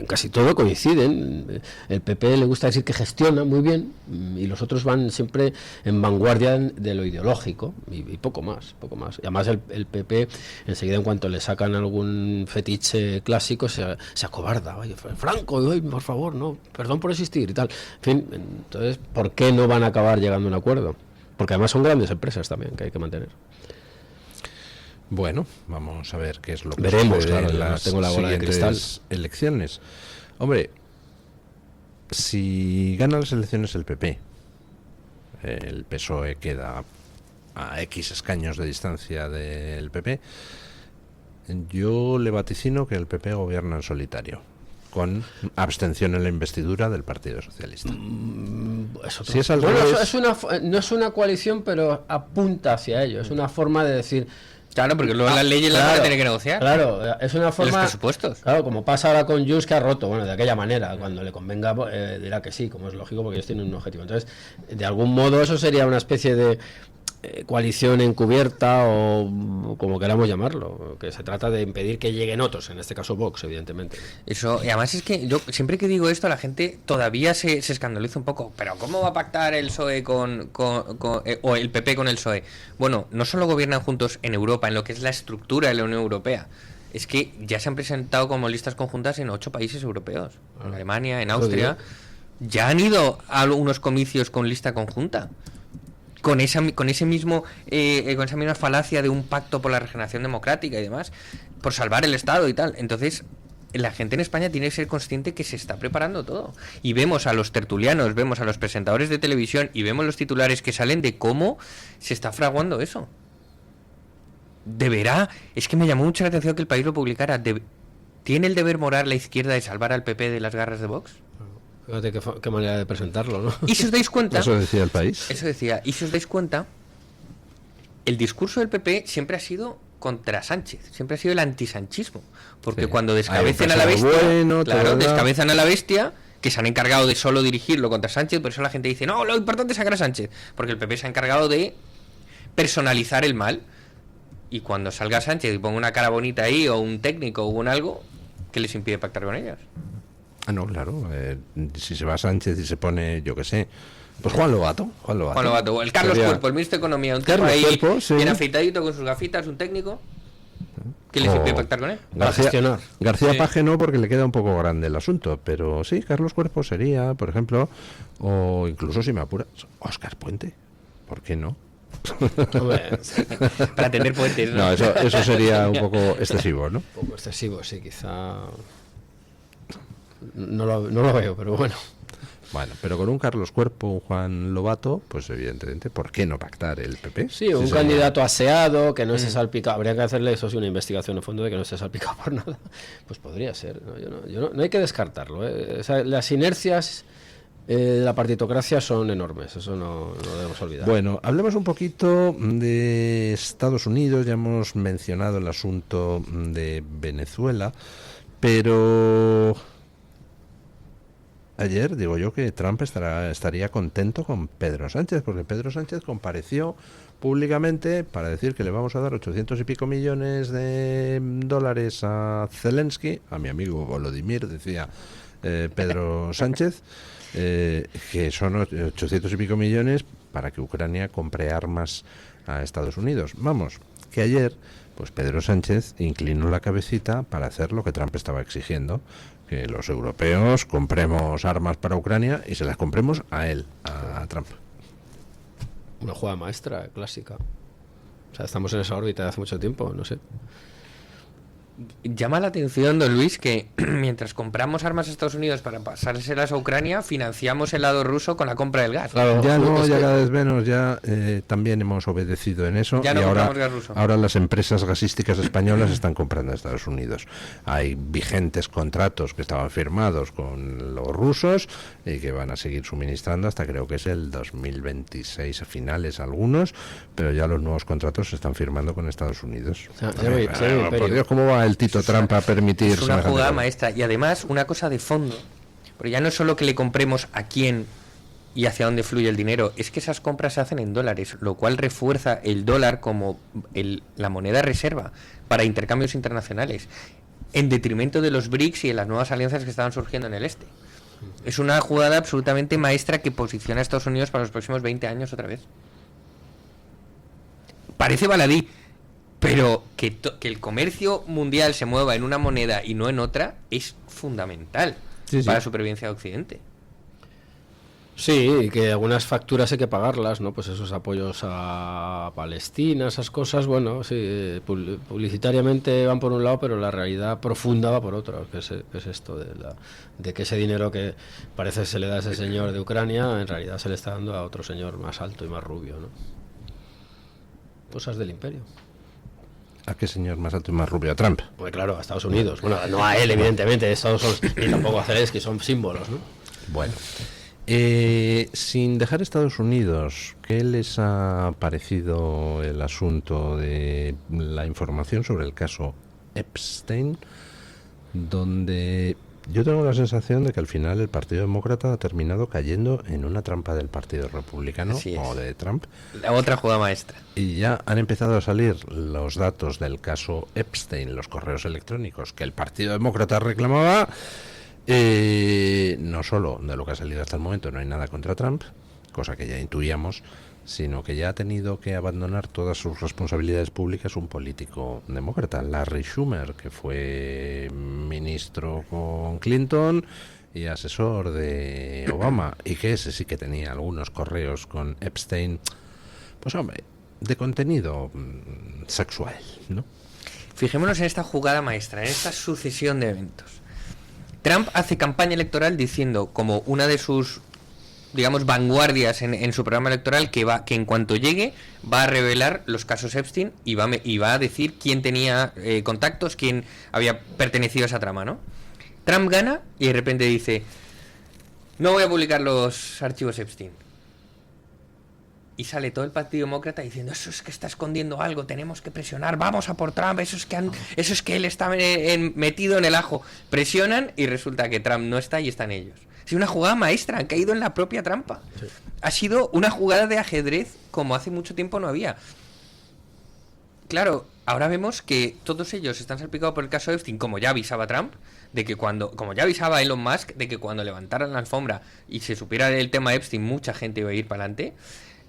casi todo coinciden. El PP le gusta decir que gestiona muy bien y los otros van siempre en vanguardia de lo ideológico y poco más. Y además el PP enseguida, en cuanto le sacan algún fetiche clásico, se acobarda. Oye, Franco, por favor, no, perdón por existir y tal. En fin, entonces, ¿por qué no van a acabar llegando a un acuerdo? Porque además son grandes empresas también que hay que mantener. Bueno, vamos a ver qué es lo que veremos, sucede claro, en las tengo la bola de cristal. Elecciones. Hombre, si gana las elecciones el PP, el PSOE queda a X escaños de distancia del PP, yo le vaticino que el PP gobierna en solitario, con abstención en la investidura del Partido Socialista. Si es al revés, no es una coalición, pero apunta hacia ello. Es una forma de decir... Claro, porque luego las leyes las van a tener que negociar. Claro, es una forma... Los presupuestos. Claro, como pasa ahora con Junts, que ha roto, bueno, de aquella manera. Cuando le convenga dirá que sí, como es lógico, porque ellos tienen un objetivo. Entonces, de algún modo eso sería una especie de coalición encubierta, o como queramos llamarlo, que se trata de impedir que lleguen otros, en este caso Vox, evidentemente. Eso, y además es que yo siempre que digo esto, la gente todavía se escandaliza un poco. Pero ¿cómo va a pactar el PSOE o el PP con el PSOE? Bueno, no solo gobiernan juntos en Europa, en lo que es la estructura de la Unión Europea, es que ya se han presentado como listas conjuntas en 8 países europeos, en Alemania, en Austria, ya han ido a unos comicios con lista conjunta. Con esa misma falacia de un pacto por la regeneración democrática y demás, por salvar el Estado y tal. Entonces, la gente en España tiene que ser consciente que se está preparando todo. Y vemos a los tertulianos, vemos a los presentadores de televisión y vemos los titulares que salen de cómo se está fraguando eso. Deberá, es que me llamó mucho la atención que El País lo publicara. ¿Tiene el deber moral la izquierda de salvar al PP de las garras de Vox? Fíjate qué manera de presentarlo, ¿no? Y si os dais cuenta... Eso decía El País. Eso decía. Y si os dais cuenta, el discurso del PP siempre ha sido contra Sánchez. Siempre ha sido el antisanchismo. Porque cuando descabezan a la bestia... descabezan a la bestia, que se han encargado de solo dirigirlo contra Sánchez, por eso la gente dice, no, lo importante es sacar a Sánchez. Porque el PP se ha encargado de personalizar el mal. Y cuando salga Sánchez y ponga una cara bonita ahí, o un técnico, o un algo, ¿qué les impide pactar con ellos? Ah, no, claro. Si se va Sánchez y se pone, yo qué sé, pues Juan Lobato. El Carlos Cuerpo, el ministro de Economía, un tipo ahí bien afeitadito con sus gafitas, un técnico. ¿Qué les impide pactar con él? García Paje no, porque le queda un poco grande el asunto, pero sí, Carlos Cuerpo sería, por ejemplo, o incluso, si me apuras, Óscar Puente. ¿Por qué no? Para tener puentes, ¿no? No, eso sería un poco excesivo, ¿no? Un poco excesivo, sí, quizá... No lo veo, pero bueno. Bueno, pero con un Carlos Cuerpo, un Juan Lobato, pues evidentemente, ¿por qué no pactar el PP? Sí, un candidato aseado, que no esté salpicado. Habría que hacerle, eso sí, una investigación en fondo de que no esté salpicado por nada. Pues podría ser, no hay que descartarlo, ¿eh? O sea, las inercias de la partitocracia son enormes, eso no debemos olvidar. Bueno, hablemos un poquito de Estados Unidos, ya hemos mencionado el asunto de Venezuela, pero... Ayer digo yo que Trump estaría contento con Pedro Sánchez, porque Pedro Sánchez compareció públicamente para decir que le vamos a dar 800 y pico millones de dólares a Zelensky, a mi amigo Volodymyr, decía Pedro Sánchez, que son 800 y pico millones para que Ucrania compre armas a Estados Unidos. Vamos, que ayer pues Pedro Sánchez inclinó la cabecita para hacer lo que Trump estaba exigiendo, que los europeos compremos armas para Ucrania y se las compremos a él, a Trump. Una jugada maestra, clásica. O sea, estamos en esa órbita de hace mucho tiempo, no sé. Llama la atención, don Luis, que mientras compramos armas a Estados Unidos para pasárselas a Ucrania, financiamos el lado ruso con la compra del gas. Claro, ya cada vez menos, también hemos obedecido en eso. Ya no y compramos gas ruso. Ahora las empresas gasísticas españolas están comprando a Estados Unidos. Hay vigentes contratos que estaban firmados con los rusos y que van a seguir suministrando hasta creo que es el 2026 a finales algunos, pero ya los nuevos contratos se están firmando con Estados Unidos. Por Dios, ¿cómo va el Tito Trump a permitir? Es una jugada maestra. Y además, una cosa de fondo, pero ya no es solo que le compremos a quien y hacia dónde fluye el dinero, es que esas compras se hacen en dólares, lo cual refuerza el dólar como la moneda reserva para intercambios internacionales, en detrimento de los BRICS y de las nuevas alianzas que estaban surgiendo en el este. Es una jugada absolutamente maestra que posiciona a Estados Unidos para los próximos 20 años otra vez. Parece baladí, pero que el comercio mundial se mueva en una moneda y no en otra es fundamental para la supervivencia de Occidente. Sí, y que algunas facturas hay que pagarlas, ¿no? Pues esos apoyos a Palestina, esas cosas, bueno, sí, publicitariamente van por un lado, pero la realidad profunda va por otro, que es esto de que ese dinero que parece se le da a ese señor de Ucrania, en realidad se le está dando a otro señor más alto y más rubio, ¿no? Cosas del imperio. ¿A qué señor más alto y más rubio? ¿A Trump? Pues claro, a Estados Unidos. Bueno, no a él, evidentemente, ni tampoco a Zelensky, son símbolos, ¿no? Bueno. Sin dejar Estados Unidos, ¿qué les ha parecido el asunto de la información sobre el caso Epstein? Donde yo tengo la sensación de que al final el Partido Demócrata ha terminado cayendo en una trampa del Partido Republicano o de Trump. La otra jugada maestra. Y ya han empezado a salir los datos del caso Epstein, los correos electrónicos que el Partido Demócrata reclamaba. No solo de lo que ha salido hasta el momento no hay nada contra Trump, cosa que ya intuíamos, sino que ya ha tenido que abandonar todas sus responsabilidades públicas un político demócrata, Larry Schumer, que fue ministro con Clinton y asesor de Obama, y que ese sí que tenía algunos correos con Epstein, pues hombre, de contenido sexual, ¿no? Fijémonos en esta jugada maestra, en esta sucesión de eventos. Trump hace campaña electoral diciendo, como una de sus, digamos, vanguardias en su programa electoral, que en cuanto llegue va a revelar los casos Epstein y va a decir quién tenía contactos, quién había pertenecido a esa trama, ¿no? Trump gana y de repente dice, no voy a publicar los archivos Epstein. Y sale todo el Partido Demócrata diciendo, eso es que está escondiendo algo, tenemos que presionar, vamos a por Trump, eso es que él está metido en el ajo. Presionan y resulta que Trump no está y están ellos. Es una jugada maestra, han caído en la propia trampa. Sí. Ha sido una jugada de ajedrez como hace mucho tiempo no había. Claro, ahora vemos que todos ellos están salpicados por el caso Epstein, como ya avisaba Trump, como ya avisaba Elon Musk, de que cuando levantaran la alfombra y se supiera el tema Epstein, mucha gente iba a ir para adelante.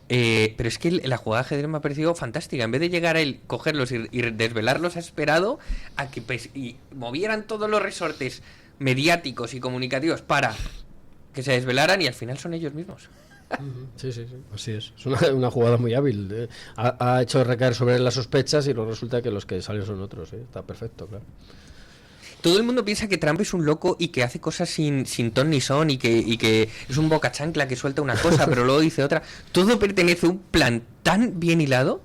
Pero es que la jugada de ajedrez me ha parecido fantástica. En vez de llegar a él, cogerlos y desvelarlos, ha esperado a que y movieran todos los resortes mediáticos y comunicativos para que se desvelaran, y al final son ellos mismos. Sí, así es. Es una jugada muy hábil. Ha hecho recaer sobre él las sospechas y luego resulta que los que salen son otros. Está perfecto, claro. Todo el mundo piensa que Trump es un loco y que hace cosas sin ton ni son y que es un boca chancla que suelta una cosa pero luego dice otra. Todo pertenece a un plan tan bien hilado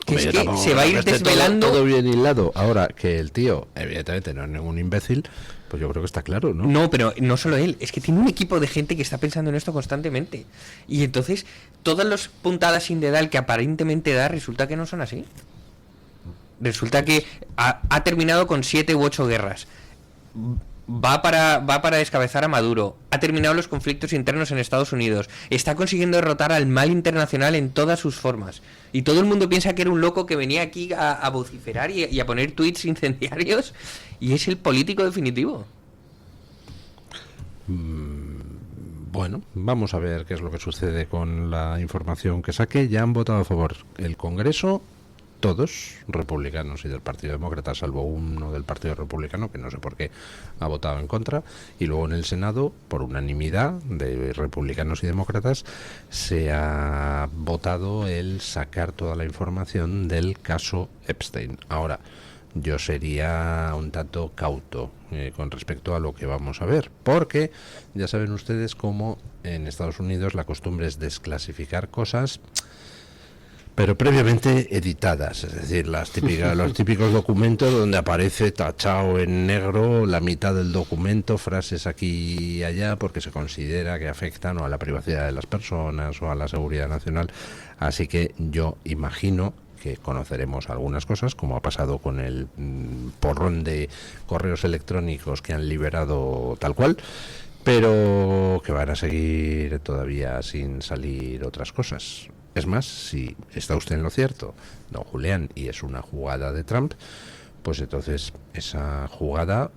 que es que se va a ir desvelando. Todo bien hilado. Ahora que el tío, evidentemente, no es ningún imbécil, pues yo creo que está claro, ¿no? No, pero no solo él, es que tiene un equipo de gente que está pensando en esto constantemente. Y entonces, todas las puntadas sin dedal que aparentemente da, resulta que no son así. Resulta que ha terminado con 7 u 8 guerras. Va para descabezar a Maduro. Ha terminado los conflictos internos en Estados Unidos. Está consiguiendo derrotar al mal internacional en todas sus formas. Y todo el mundo piensa que era un loco que venía aquí a vociferar y a poner tweets incendiarios. Y es el político definitivo. Bueno, vamos a ver qué es lo que sucede con la información que saque. Ya han votado a favor el Congreso, todos, republicanos y del Partido Demócrata, salvo uno del Partido Republicano, que no sé por qué ha votado en contra, y luego en el Senado, por unanimidad de republicanos y demócratas, se ha votado el sacar toda la información del caso Epstein. Ahora, yo sería un tanto cauto con respecto a lo que vamos a ver, porque ya saben ustedes cómo en Estados Unidos la costumbre es desclasificar cosas, pero previamente editadas, es decir, los típicos documentos donde aparece tachado en negro la mitad del documento, frases aquí y allá, porque se considera que afectan o a la privacidad de las personas o a la seguridad nacional. Así que yo imagino que conoceremos algunas cosas, como ha pasado con el porrón de correos electrónicos que han liberado tal cual, pero que van a seguir todavía sin salir otras cosas. Es más, si está usted en lo cierto, don Julián, y es una jugada de Trump, pues entonces esa jugada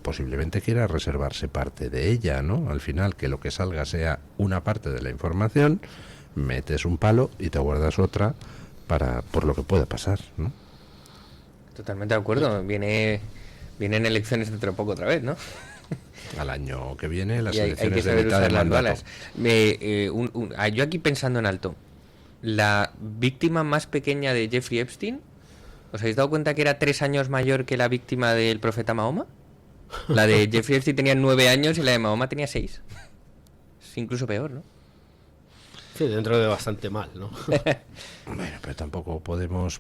posiblemente quiera reservarse parte de ella, ¿no? Al final, que lo que salga sea una parte de la información, metes un palo y te guardas otra por lo que pueda pasar, ¿no? Totalmente de acuerdo. Vienen elecciones dentro de poco otra vez, ¿no? Al año que viene las hay elecciones que saber de mitad de usar las mandato. balas. Yo aquí pensando en alto, la víctima más pequeña de Jeffrey Epstein, ¿os habéis dado cuenta que era 3 años mayor que la víctima del profeta Mahoma? La de Jeffrey Epstein tenía 9 años y la de Mahoma tenía 6. Es incluso peor, ¿no? Sí, dentro de bastante mal, ¿no? Bueno, pero tampoco podemos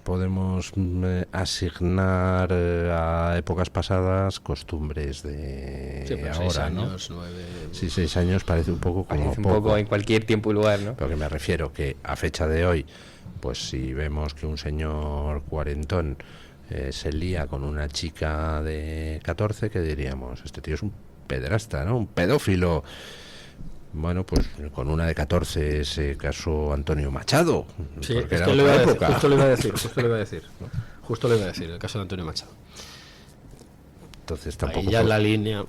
asignar a épocas pasadas costumbres de sí, pero ahora, 6 años, ¿no? 9... Sí, 6 años parece un poco como Parece un poco. poco en cualquier tiempo y lugar, ¿no? Pero que me refiero que a fecha de hoy, pues si vemos que un señor cuarentón se lía con una chica de 14, ¿qué diríamos? Este tío es un pederasta, ¿no? Un pedófilo. Bueno, pues con una de 14 ese caso Antonio Machado. Sí, porque es era que otra justo época. lo iba a decir, el caso de Antonio Machado. Entonces tampoco. Ahí ya la línea...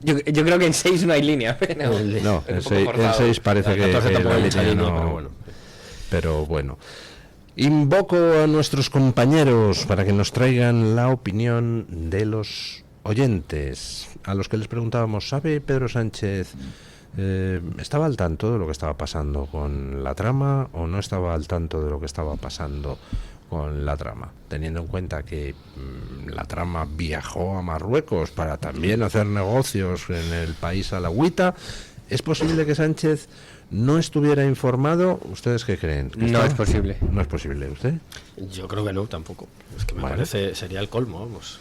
Yo creo que en 6 no hay línea. No, en 6 parece que la línea no, pero bueno. Pero bueno. Invoco a nuestros compañeros para que nos traigan la opinión de los oyentes, a los que les preguntábamos, ¿sabe Pedro Sánchez estaba al tanto de lo que estaba pasando con la trama o no estaba al tanto de lo que estaba pasando con la trama? Teniendo en cuenta que la trama viajó a Marruecos para también hacer negocios en el país alawita, ¿es posible que Sánchez no estuviera informado? ¿Ustedes qué creen? No es posible. No es posible, ¿usted? Yo creo que no, tampoco. Es que me parece, sería el colmo, vamos.